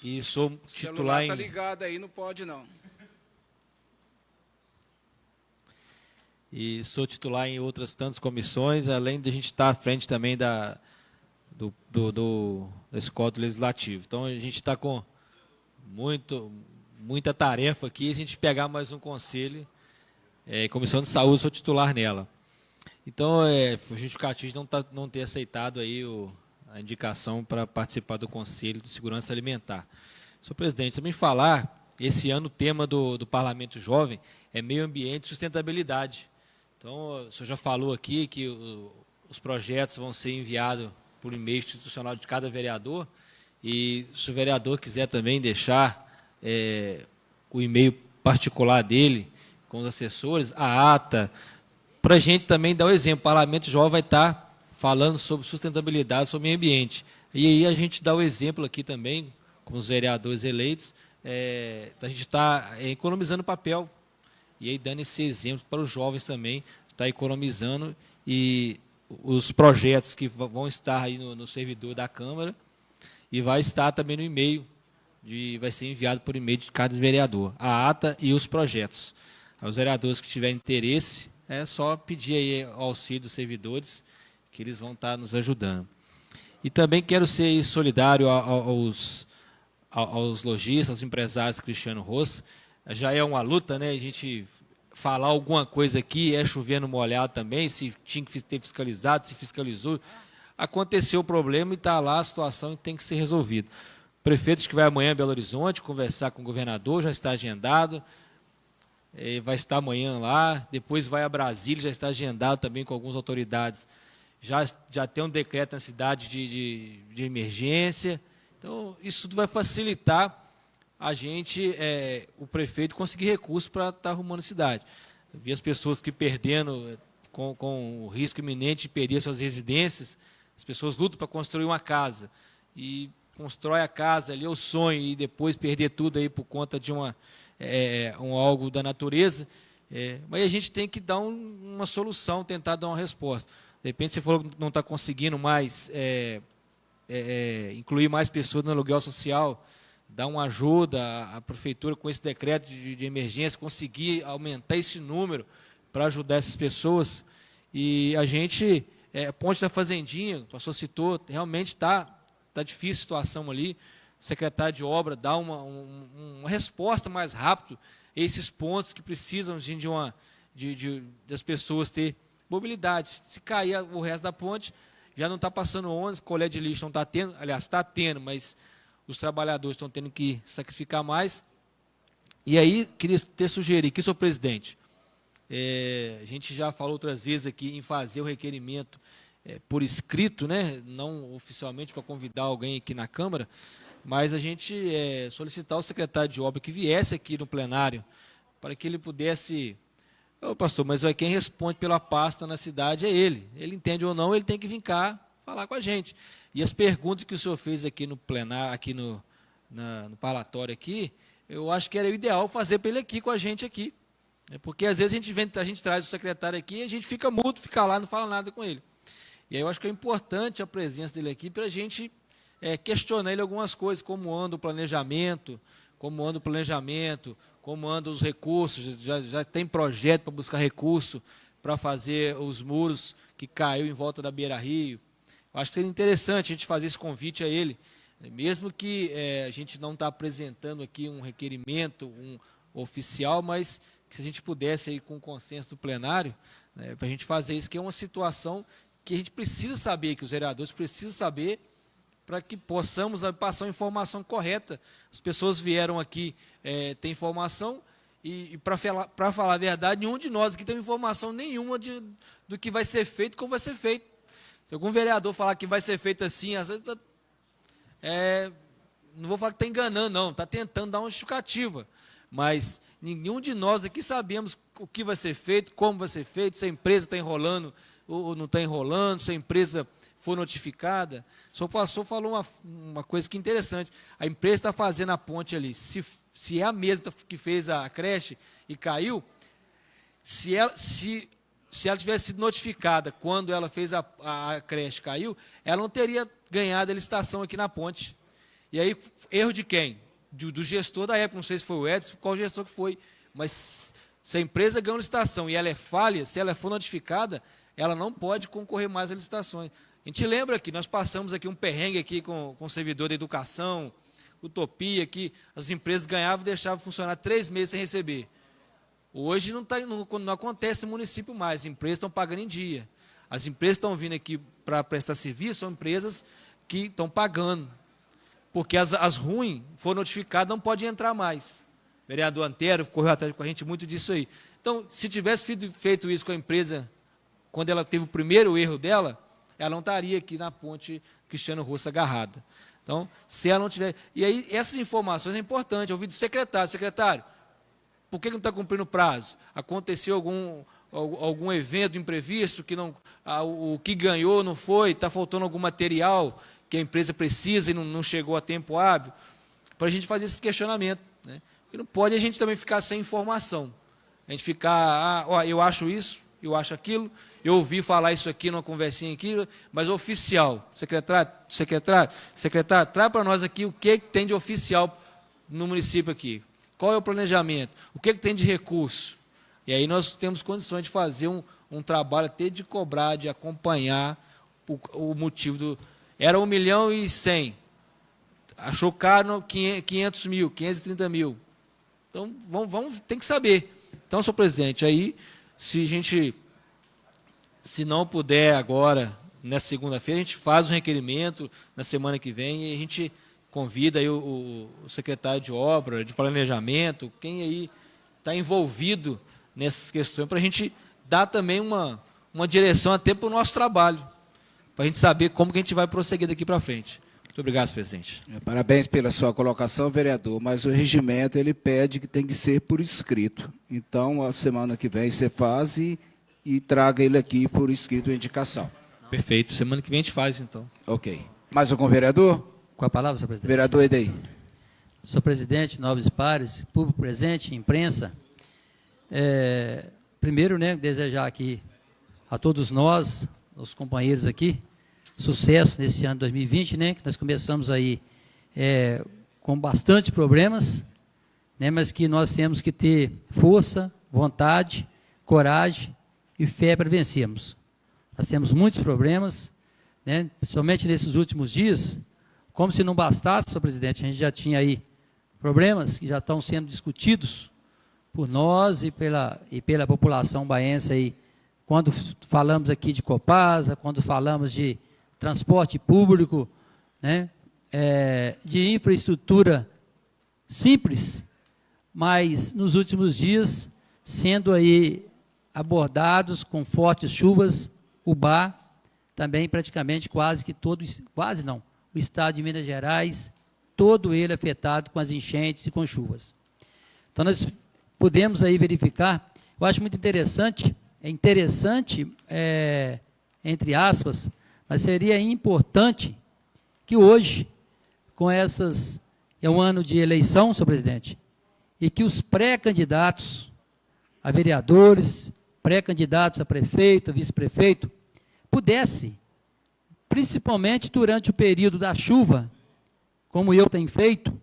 E sou O titular celular em... está ligado aí, não pode não. E sou titular em outras tantas comissões, além de a gente estar à frente também da Escola do Legislativo. Então, a gente está com muita tarefa aqui. Se a gente pegar mais um conselho, Comissão de Saúde, sou titular nela. Então, foi justificativo de não ter aceitado aí a indicação para participar do Conselho de Segurança Alimentar. Senhor presidente, também falar, esse ano o tema do Parlamento Jovem é Meio Ambiente e Sustentabilidade. Então, o senhor já falou aqui que os projetos vão ser enviados por e-mail institucional de cada vereador, e se o vereador quiser também deixar o e-mail particular dele com os assessores, a ata, para a gente também dar o exemplo. O Parlamento Jovem vai estar falando sobre sustentabilidade, sobre meio ambiente. E aí a gente dá o exemplo aqui também, como os vereadores eleitos, a gente está economizando papel. E aí dando esse exemplo para os jovens também, está economizando, e os projetos que vão estar aí no servidor da Câmara, e vai estar também no e-mail, vai ser enviado por e-mail de cada vereador, a ata e os projetos. Aos vereadores que tiverem interesse, é só pedir aí o auxílio dos servidores, que eles vão estar nos ajudando. E também quero ser solidário aos lojistas, aos empresários Cristiano Ross. Já é uma luta, né? A gente falar alguma coisa aqui, chovendo molhado também, se tinha que ter fiscalizado, se fiscalizou. Aconteceu o problema e está lá a situação e tem que ser resolvida. O prefeito que vai amanhã a Belo Horizonte conversar com o governador, já está agendado, vai estar amanhã lá, depois vai a Brasília, já está agendado também com algumas autoridades. Já tem um decreto na cidade de emergência. Então, isso tudo vai facilitar a gente, o prefeito, conseguir recursos para estar arrumando a cidade. Vi as pessoas que perdendo, com o risco iminente de perder suas residências, as pessoas lutam para construir uma casa, e constrói a casa ali, é o sonho, e depois perder tudo aí por conta de algo da natureza. Mas a gente tem que dar uma solução, tentar dar uma resposta. De repente, você falou que não está conseguindo mais incluir mais pessoas no aluguel social, dar uma ajuda à prefeitura com esse decreto de emergência, conseguir aumentar esse número para ajudar essas pessoas. E a gente, Ponte da Fazendinha, o pastor citou, realmente está difícil a situação ali. O secretário de obra dá uma resposta mais rápida a esses pontos que precisam das pessoas ter mobilidade. Se cair o resto da ponte, já não está passando ônibus, coleta de lixo não está tendo, aliás, está tendo, mas os trabalhadores estão tendo que sacrificar mais. E aí, queria sugerir aqui, senhor presidente, a gente já falou outras vezes aqui em fazer o requerimento por escrito, né, não oficialmente para convidar alguém aqui na Câmara, mas a gente solicitar ao secretário de obra que viesse aqui no plenário, para que ele pudesse... pastor, mas quem responde pela pasta na cidade é ele. Ele entende ou não, ele tem que vir cá falar com a gente. E as perguntas que o senhor fez aqui no plenário, aqui no parlatório aqui, eu acho que era o ideal fazer para ele aqui com a gente aqui. Porque às vezes a gente traz o secretário aqui e a gente fica mudo, fica lá, não fala nada com ele. E aí eu acho que é importante a presença dele aqui para a gente questionar ele algumas coisas, como anda o planejamento, como andam os recursos, já tem projeto para buscar recurso para fazer os muros que caiu em volta da Beira-Rio. Acho que seria interessante a gente fazer esse convite a ele, mesmo que a gente não está apresentando aqui um requerimento oficial, mas que se a gente pudesse, aí, com o consenso do plenário, para a gente fazer isso, que é uma situação que a gente precisa saber, que os vereadores precisam saber, para que possamos passar a informação correta. As pessoas vieram aqui ter informação, e para falar a verdade, nenhum de nós aqui tem informação nenhuma do que vai ser feito, como vai ser feito. Se algum vereador falar que vai ser feito assim, às vezes não vou falar que está enganando, não, está tentando dar uma justificativa, mas nenhum de nós aqui sabemos o que vai ser feito, como vai ser feito, se a empresa está enrolando ou não está enrolando, se a empresa for notificada. O senhor pastor falou uma coisa que é interessante. A empresa está fazendo a ponte ali. Se é a mesma que fez a creche e caiu, se se ela tivesse sido notificada quando ela fez a creche caiu, ela não teria ganhado a licitação aqui na ponte. E aí, erro de quem? Do gestor da época, não sei se foi o Edson, qual gestor que foi, mas se a empresa ganhou licitação e ela é falha, se ela for notificada, ela não pode concorrer mais a licitações. A gente lembra que nós passamos aqui um perrengue aqui com o servidor da educação, Utopia, que as empresas ganhavam e deixavam funcionar 3 meses sem receber. Hoje não acontece no município mais, as empresas estão pagando em dia. As empresas estão vindo aqui para prestar serviço, são empresas que estão pagando. Porque as ruins foram notificadas, não podem entrar mais. O vereador Antero correu atrás com a gente muito disso aí. Então, se tivesse feito isso com a empresa, quando ela teve o primeiro erro dela, ela não estaria aqui na ponte Cristiano Rosso agarrada. Então, se ela não tiver... E aí, essas informações é importante. Eu ouvi do secretário. Secretário, por que não está cumprindo o prazo? Aconteceu algum evento imprevisto, que não, o que ganhou não foi, está faltando algum material que a empresa precisa e não chegou a tempo hábil? Para a gente fazer esse questionamento. Né? Porque não pode a gente também ficar sem informação. A gente ficar, eu acho isso, eu acho aquilo, eu ouvi falar isso aqui numa conversinha aqui, mas oficial. Secretário, traz para nós aqui o que tem de oficial no município aqui. Qual é o planejamento? O que tem de recurso? E aí nós temos condições de fazer um trabalho até de cobrar, de acompanhar o motivo do... Era 1.100.000. Achou caro 500 mil, 530 mil. Então, tem que saber. Então, senhor presidente, aí, se não puder agora, nessa segunda-feira, a gente faz um requerimento na semana que vem e a gente convida aí o secretário de obra, de planejamento, quem aí está envolvido nessas questões, para a gente dar também uma direção até para o nosso trabalho, para a gente saber como que a gente vai prosseguir daqui para frente. Muito obrigado, senhor presidente. Parabéns pela sua colocação, vereador, mas o regimento ele pede que tem que ser por escrito. Então, a semana que vem você faz e traga ele aqui por escrito a indicação. Perfeito. Semana que vem a gente faz, então. Ok. Mais algum vereador? Com a palavra, senhor presidente. Vereador Edei. Senhor presidente, nobres pares, público presente, imprensa, primeiro, desejar aqui a todos nós, os companheiros aqui, sucesso nesse ano 2020, que nós começamos aí com bastante problemas, mas que nós temos que ter força, vontade, coragem e fé para vencermos. Nós temos muitos problemas, principalmente nesses últimos dias, como se não bastasse, senhor presidente, a gente já tinha aí problemas que já estão sendo discutidos por nós e pela população baiense aí, quando falamos aqui de Copasa, quando falamos de transporte público, de infraestrutura simples, mas nos últimos dias sendo aí abordados com fortes chuvas, o também praticamente o estado de Minas Gerais, todo ele afetado com as enchentes e com chuvas. Então, nós podemos aí verificar, eu acho muito interessante, entre aspas, mas seria importante que hoje, é um ano de eleição, senhor presidente, e que os pré-candidatos a vereadores, pré-candidatos a prefeito, a vice-prefeito, pudesse, principalmente durante o período da chuva, como eu tenho feito,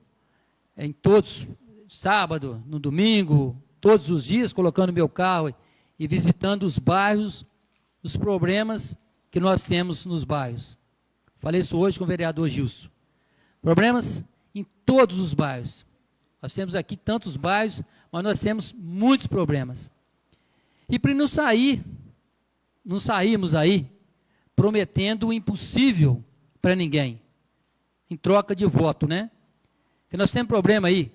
em todos, sábado, no domingo, todos os dias, colocando meu carro e visitando os bairros, os problemas que nós temos nos bairros. Falei isso hoje com o vereador Gilson. Problemas em todos os bairros. Nós temos aqui tantos bairros, mas nós temos muitos problemas. E para não sairmos aí prometendo o impossível para ninguém, em troca de voto, Porque nós temos problema aí,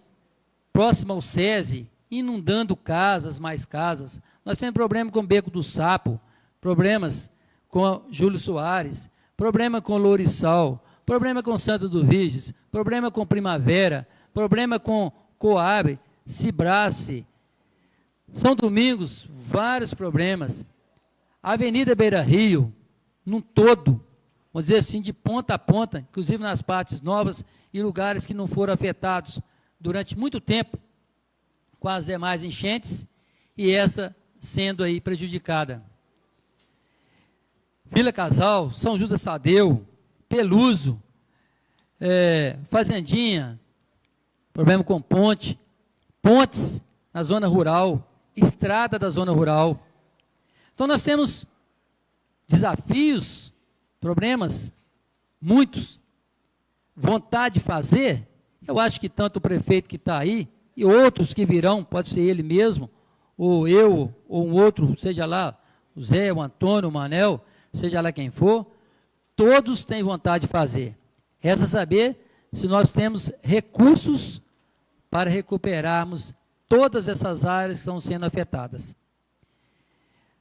próximo ao SESI, inundando casas, mais casas. Nós temos problema com o Beco do Sapo, problemas com Júlio Soares, problema com Lourissal, problema com Santos do Viges, problema com Primavera, problema com Coab, Cibrace, São Domingos, vários problemas. Avenida Beira Rio, num todo, vamos dizer assim, de ponta a ponta, inclusive nas partes novas e lugares que não foram afetados durante muito tempo com as demais enchentes e essa sendo aí prejudicada. Vila Casal, São Judas Tadeu, Peluso, Fazendinha, problema com pontes na zona rural, estrada da zona rural. Então nós temos desafios, problemas, muitos, vontade de fazer. Eu acho que tanto o prefeito que está aí e outros que virão, pode ser ele mesmo, ou eu, ou um outro, seja lá o Zé, o Antônio, o Manel, seja lá quem for, todos têm vontade de fazer. Resta saber se nós temos recursos para recuperarmos todas essas áreas que estão sendo afetadas.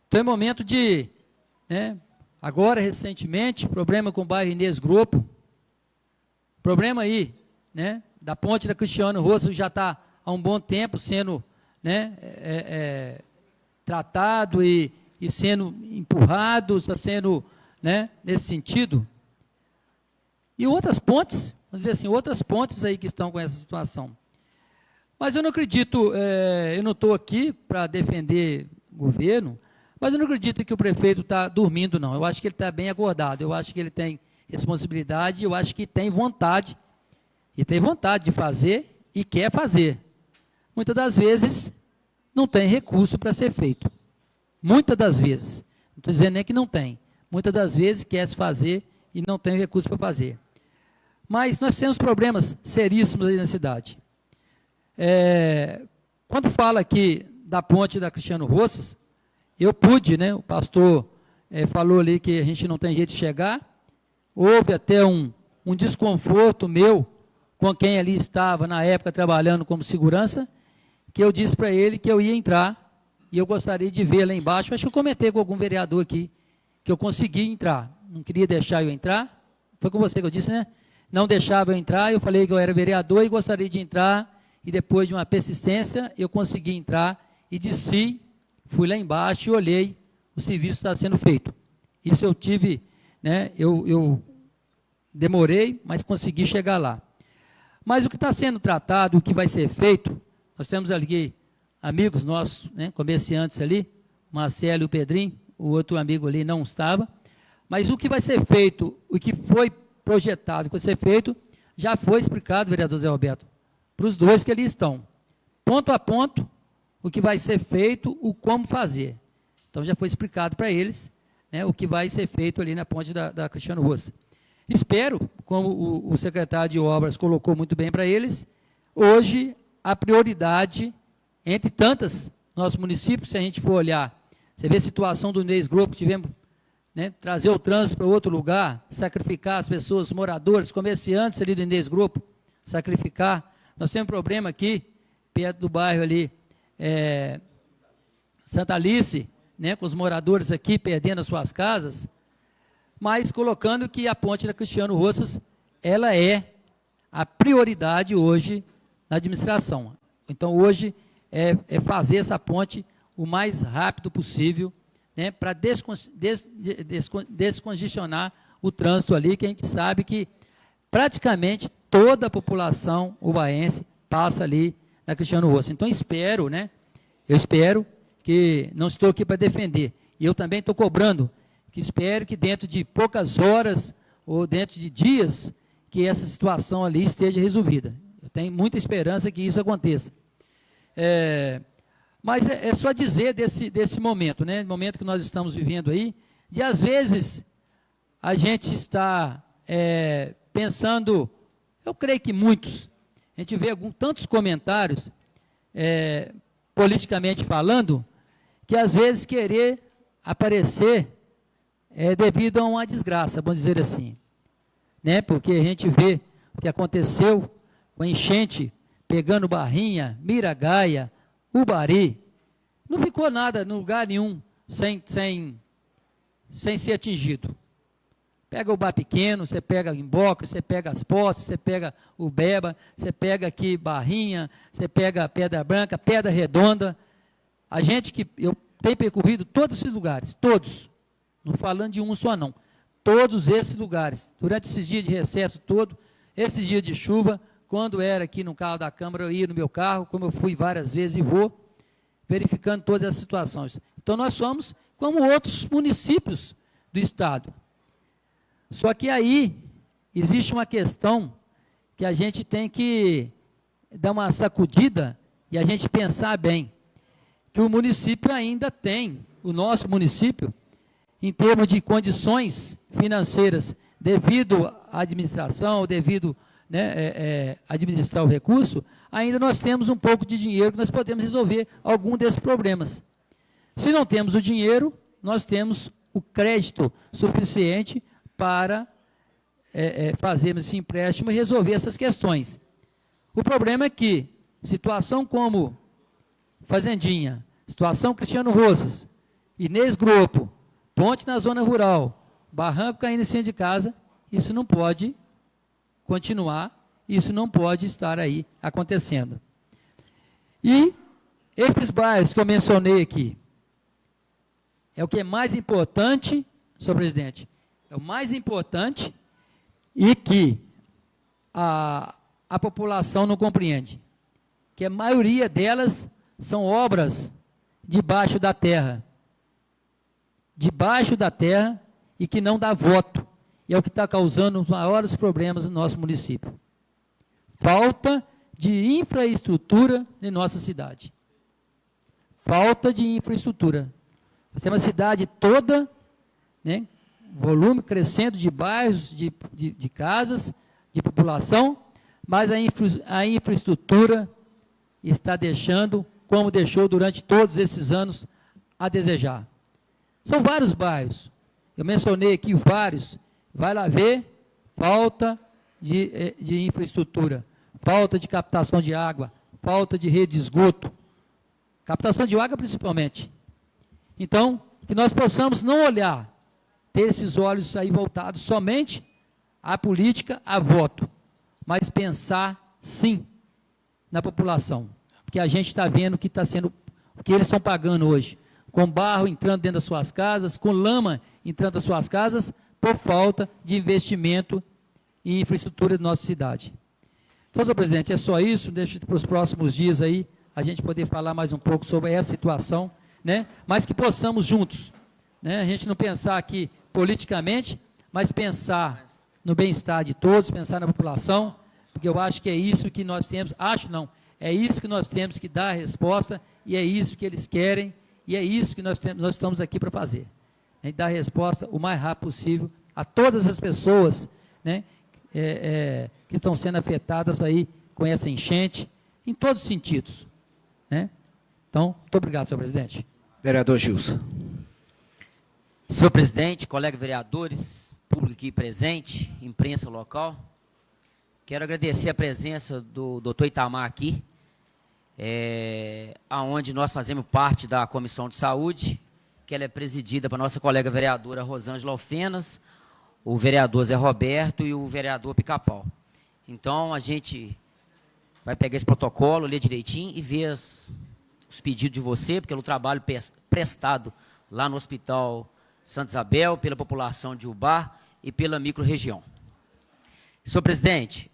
Então é momento de, agora recentemente, problema com o bairro Inês Grupo, problema aí, da ponte da Cristiano Rosso já está há um bom tempo sendo tratado e sendo empurrado, está sendo, nesse sentido. E outras pontes, vamos dizer assim, outras pontes aí que estão com essa situação. Mas eu não acredito, eu não estou aqui para defender o governo, mas eu não acredito que o prefeito está dormindo, não. Eu acho que ele está bem acordado, eu acho que ele tem responsabilidade, eu acho que tem vontade, e tem vontade de fazer e quer fazer. Muitas das vezes não tem recurso para ser feito. Muitas das vezes. Não estou dizendo nem que não tem. Muitas das vezes quer se fazer e não tem recurso para fazer. Mas nós temos problemas seríssimos aí na cidade. Quando fala aqui da ponte da Cristiano Roças, eu pude, o pastor falou ali que a gente não tem jeito de chegar, houve até um desconforto meu com quem ali estava na época trabalhando como segurança, que eu disse para ele que eu ia entrar e eu gostaria de ver lá embaixo. Acho que eu comentei com algum vereador aqui que eu consegui entrar, não queria deixar eu entrar, foi com você que eu disse, não deixava eu entrar, eu falei que eu era vereador e gostaria de entrar, e depois de uma persistência, eu consegui entrar e desci, fui lá embaixo e olhei o serviço que está sendo feito. Isso eu tive, eu demorei, mas consegui chegar lá. Mas o que está sendo tratado, o que vai ser feito, nós temos ali amigos nossos, comerciantes ali, Marcelo e o Pedrinho, o outro amigo ali não estava, mas o que vai ser feito, o que foi projetado, o que vai ser feito, já foi explicado, vereador Zé Roberto, para os dois que ali estão. Ponto a ponto, o que vai ser feito, o como fazer. Então já foi explicado para eles, o que vai ser feito ali na ponte da Cristiano Roça. Espero, como o secretário de Obras colocou muito bem para eles, hoje a prioridade, entre tantas, nosso município, se a gente for olhar, você vê a situação do Inês Grupo, tivemos trazer o trânsito para outro lugar, sacrificar as pessoas, moradores, comerciantes ali do Inês Grupo, sacrificar. Nós temos um problema aqui, perto do bairro ali, Santa Alice, com os moradores aqui perdendo as suas casas, mas colocando que a ponte da Cristiano Roças, ela é a prioridade hoje na administração. Então, hoje, é fazer essa ponte o mais rápido possível, para descongestionar o trânsito ali, que a gente sabe que praticamente toda a população ubaense passa ali na Cristiano Roças. Então, eu espero que, não estou aqui para defender, e eu também estou cobrando, que espero que dentro de poucas horas, ou dentro de dias, que essa situação ali esteja resolvida. Eu tenho muita esperança que isso aconteça. Mas é só dizer desse momento, momento que nós estamos vivendo aí, de às vezes a gente está pensando, eu creio que muitos, a gente vê tantos comentários, politicamente falando, que às vezes querer aparecer devido a uma desgraça, vamos dizer assim, porque a gente vê o que aconteceu com a enchente, pegando Barrinha, Miragaia, Ubari, não ficou nada, no lugar nenhum, sem ser atingido. Pega o Bar Pequeno, você pega Imboca, você pega as Poças, você pega o Beba, você pega aqui Barrinha, você pega Pedra Branca, Pedra Redonda. A gente eu tenho percorrido todos esses lugares, todos, não falando de um só não, todos esses lugares, durante esses dias de recesso todo, esses dias de chuva, quando era aqui no carro da Câmara, eu ia no meu carro, como eu fui várias vezes e vou, verificando todas as situações. Então, nós somos como outros municípios, do Estado. Só que aí existe uma questão que a gente tem que dar uma sacudida e a gente pensar bem, que o município ainda tem, o nosso município, em termos de condições financeiras, devido à administração, devido administrar o recurso, ainda nós temos um pouco de dinheiro que nós podemos resolver algum desses problemas. Se não temos o dinheiro, nós temos o crédito suficiente para fazermos esse empréstimo e resolver essas questões. O problema é que situação como Fazendinha, situação Cristiano Roças, Inês Grupo, ponte na zona rural, barranco caindo em cima de casa, isso não pode continuar, isso não pode estar aí acontecendo. E esses bairros que eu mencionei aqui, é o que é mais importante, senhor presidente, é o mais importante e que a população não compreende, que a maioria delas são obras debaixo da terra, e que não dá voto, e é o que está causando os maiores problemas no nosso município. Falta de infraestrutura em nossa cidade. Falta de infraestrutura. Nós temos uma cidade toda, né, volume crescendo de bairros, de casas, de população, mas a infraestrutura está deixando, como deixou durante todos esses anos, a desejar. São vários bairros, eu mencionei aqui vários, vai lá ver, falta de infraestrutura, falta de captação de água, falta de rede de esgoto, captação de água principalmente. Então, que nós possamos não olhar, ter esses olhos aí voltados somente à política, a voto, mas pensar, sim, na população. Porque a gente está vendo que está sendo, o que eles estão pagando hoje, com barro entrando dentro das suas casas, com lama entrando das suas casas, por falta de investimento em infraestrutura da nossa cidade. Então, senhor presidente, é só isso, deixa para os próximos dias aí, a gente poder falar mais um pouco sobre essa situação, né? Mas que possamos juntos, né? A gente não pensar aqui politicamente, mas pensar no bem-estar de todos, pensar na população, porque eu acho que é isso que nós temos, é isso que nós temos que dar a resposta, e é isso que eles querem, e é isso que nós estamos aqui para fazer. Né? Dar a resposta o mais rápido possível a todas as pessoas, né, que estão sendo afetadas aí com essa enchente, em todos os sentidos. Né? Então, muito obrigado, senhor presidente. Vereador Gilson. Senhor presidente, colegas vereadores, público aqui presente, imprensa local, quero agradecer a presença do doutor Itamar aqui, aonde nós fazemos parte da Comissão de Saúde, que ela é presidida para a nossa colega vereadora Rosângela Alfenas, o vereador Zé Roberto e o vereador Pica-Pau. Então, a gente vai pegar esse protocolo, ler direitinho e ver os pedidos de você, pelo trabalho prestado lá no Hospital Santa Isabel, pela população de Ubá e pela microrregião. Senhor presidente,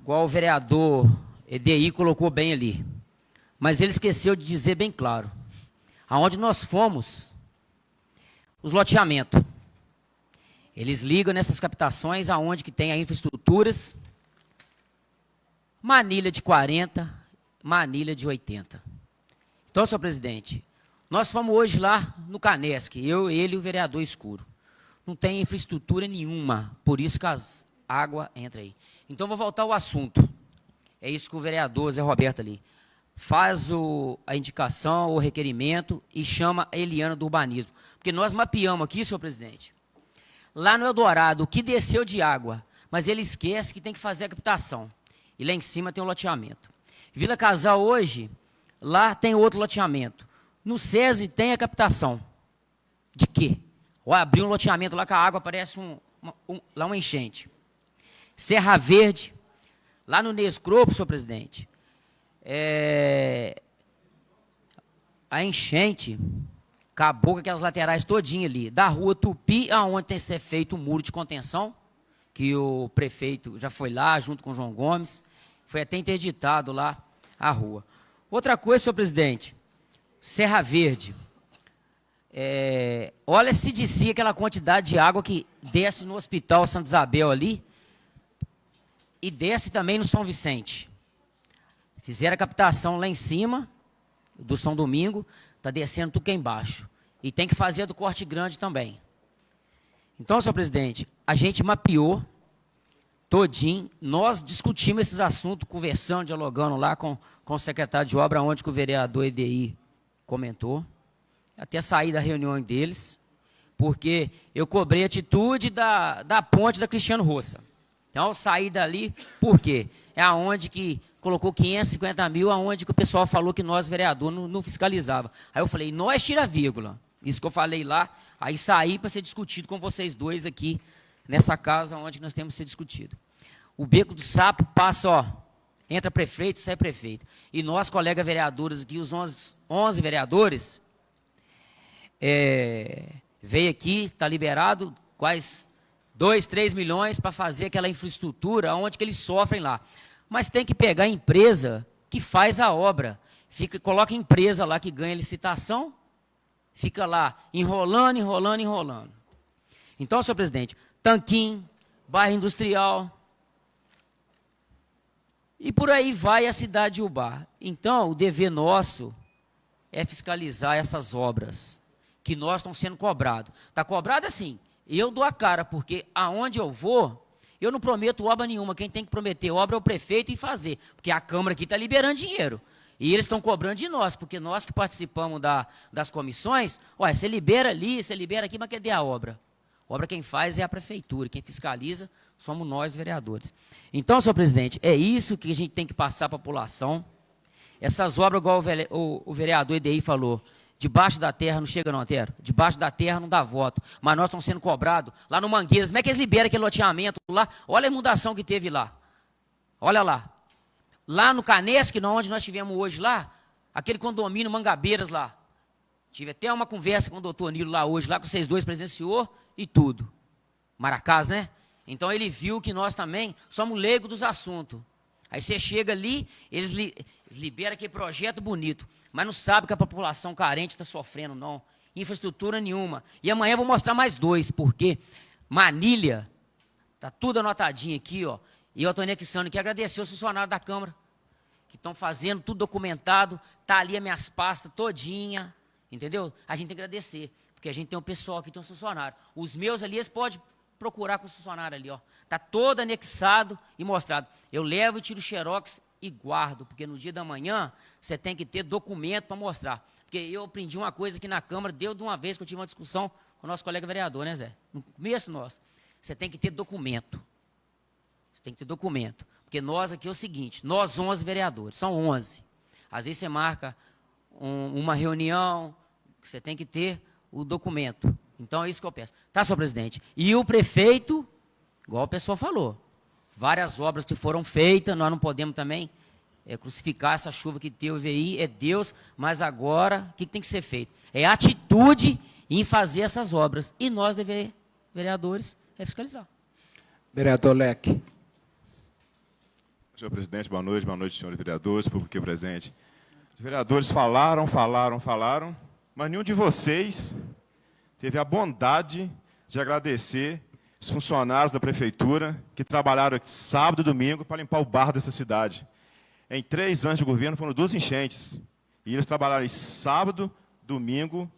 igual o vereador EDI colocou bem ali, mas ele esqueceu de dizer bem claro, aonde nós fomos, os loteamentos, eles ligam nessas captações aonde que tem a infraestruturas, manilha de 40, manilha de 80. Então, senhor presidente, nós fomos hoje lá no Canesc, eu, ele e o vereador Escuro. Não tem infraestrutura nenhuma, por isso que as águas entram aí. Então, vou voltar ao assunto. É isso que o vereador Zé Roberto ali faz a indicação, o requerimento e chama a Eliana do urbanismo. Porque nós mapeamos aqui, senhor presidente, lá no Eldorado, o que desceu de água, mas ele esquece que tem que fazer a captação. E lá em cima tem o loteamento. Vila Casal hoje, lá tem outro loteamento. No SESI tem a captação. De quê? Ou abrir um loteamento lá que a água parece lá uma enchente. Serra Verde, lá no Nescropo, senhor presidente, a enchente acabou com aquelas laterais todinhas ali, da rua Tupi, aonde tem que ser feito um muro de contenção, que o prefeito já foi lá, junto com o João Gomes, foi até interditado lá a rua. Outra coisa, senhor presidente, Serra Verde, olha-se de si aquela quantidade de água que desce no Hospital Santa Isabel ali e desce também no São Vicente. Fizeram a captação lá em cima, do São Domingo, está descendo tudo aqui embaixo. E tem que fazer do Corte Grande também. Então, senhor presidente, a gente mapeou todinho, nós discutimos esses assuntos, conversando, dialogando lá com o secretário de obra, onde que o vereador EDI comentou, até sair da reunião deles, porque eu cobrei a atitude da ponte da Cristiano Roça. Então, eu saí dali, por quê? É aonde que colocou 550 mil, aonde que o pessoal falou que nós, vereador, não fiscalizava. Aí eu falei, nós tira vírgula. Isso que eu falei lá, aí saí para ser discutido com vocês dois aqui, nessa casa onde nós temos que ser discutido. O Beco do Sapo passa, ó, entra prefeito, sai prefeito. E nós, colegas vereadores aqui, os 11 vereadores, veio aqui, está liberado, quase 2, 3 milhões para fazer aquela infraestrutura onde que eles sofrem lá. Mas tem que pegar a empresa que faz a obra. Coloca a empresa lá que ganha licitação, fica lá enrolando, enrolando, enrolando. Então, senhor presidente, Tanquim, bairro industrial, e por aí vai a cidade de Ubá. Então, o dever nosso é fiscalizar essas obras, que nós estamos sendo cobrados. Está cobrado assim, eu dou a cara, porque aonde eu vou, eu não prometo obra nenhuma. Quem tem que prometer obra é o prefeito e fazer, porque a Câmara aqui está liberando dinheiro. E eles estão cobrando de nós, porque nós que participamos das comissões, olha, você libera ali, você libera aqui, mas cadê a obra? A obra quem faz é a prefeitura, quem fiscaliza somos nós, vereadores. Então, senhor presidente, é isso que a gente tem que passar para a população. Essas obras, igual o vereador EDI falou, debaixo da terra não chega não, Antero? Debaixo da terra não dá voto. Mas nós estamos sendo cobrados lá no Mangueiras. Como é que eles liberam aquele loteamento lá? Olha a inundação que teve lá. Olha lá. Lá no Canesc, onde nós estivemos hoje lá, aquele condomínio Mangabeiras lá. Tive até uma conversa com o doutor Nilo lá hoje, lá com vocês dois presenciou e tudo. Maracás, né? Então ele viu que nós também somos leigos dos assuntos. Aí você chega ali, eles liberam aquele projeto bonito, mas não sabe que a população carente está sofrendo, não. Infraestrutura nenhuma. E amanhã eu vou mostrar mais 2, porque Manilha, está tudo anotadinho aqui, ó. E eu estou anexando aqui, agradecer os funcionários da Câmara, que estão fazendo tudo documentado, está ali as minhas pastas todinha, entendeu? A gente tem que agradecer, porque a gente tem um pessoal aqui, tem um funcionário. Os meus ali, eles podem procurar com o funcionário ali, ó. Está todo anexado e mostrado. Eu levo e tiro o xerox e guardo, porque no dia da manhã você tem que ter documento para mostrar. Porque eu aprendi uma coisa aqui na Câmara, deu de uma vez que eu tive uma discussão com o nosso colega vereador, né, Zé? No começo nosso. Você tem que ter documento. Você tem que ter documento. Porque nós aqui é o seguinte, nós 11 vereadores, são 11. Às vezes você marca uma reunião, você tem que ter o documento. Então é isso que eu peço. Tá, senhor presidente? E o prefeito, igual a pessoa falou, várias obras que foram feitas, nós não podemos também crucificar essa chuva que teve aí, é Deus, mas agora, o que tem que ser feito? É atitude em fazer essas obras. E nós, vereadores, é fiscalizar. Vereador Leque. Senhor presidente, boa noite, senhores vereadores, público aqui presente. Os vereadores falaram, mas nenhum de vocês teve a bondade de agradecer os funcionários da prefeitura que trabalharam aqui sábado e domingo para limpar o barro dessa cidade. Em 3 anos de governo foram 2 enchentes. E eles trabalharam sábado, domingo,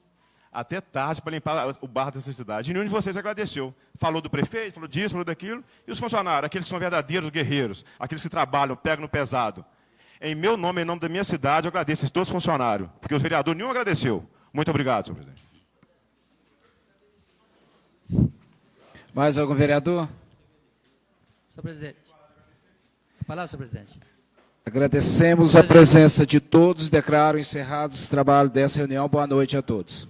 até tarde para limpar o barro dessa cidade. E nenhum de vocês agradeceu. Falou do prefeito, falou disso, falou daquilo. E os funcionários, aqueles que são verdadeiros guerreiros, aqueles que trabalham, pegam no pesado. Em meu nome, em nome da minha cidade, eu agradeço a todos os funcionários, porque os vereadores nenhum agradeceu. Muito obrigado, senhor presidente. Mais algum vereador? Senhor presidente. A palavra, senhor presidente. Agradecemos a presença de todos e declaro encerrados os trabalhos dessa reunião. Boa noite a todos.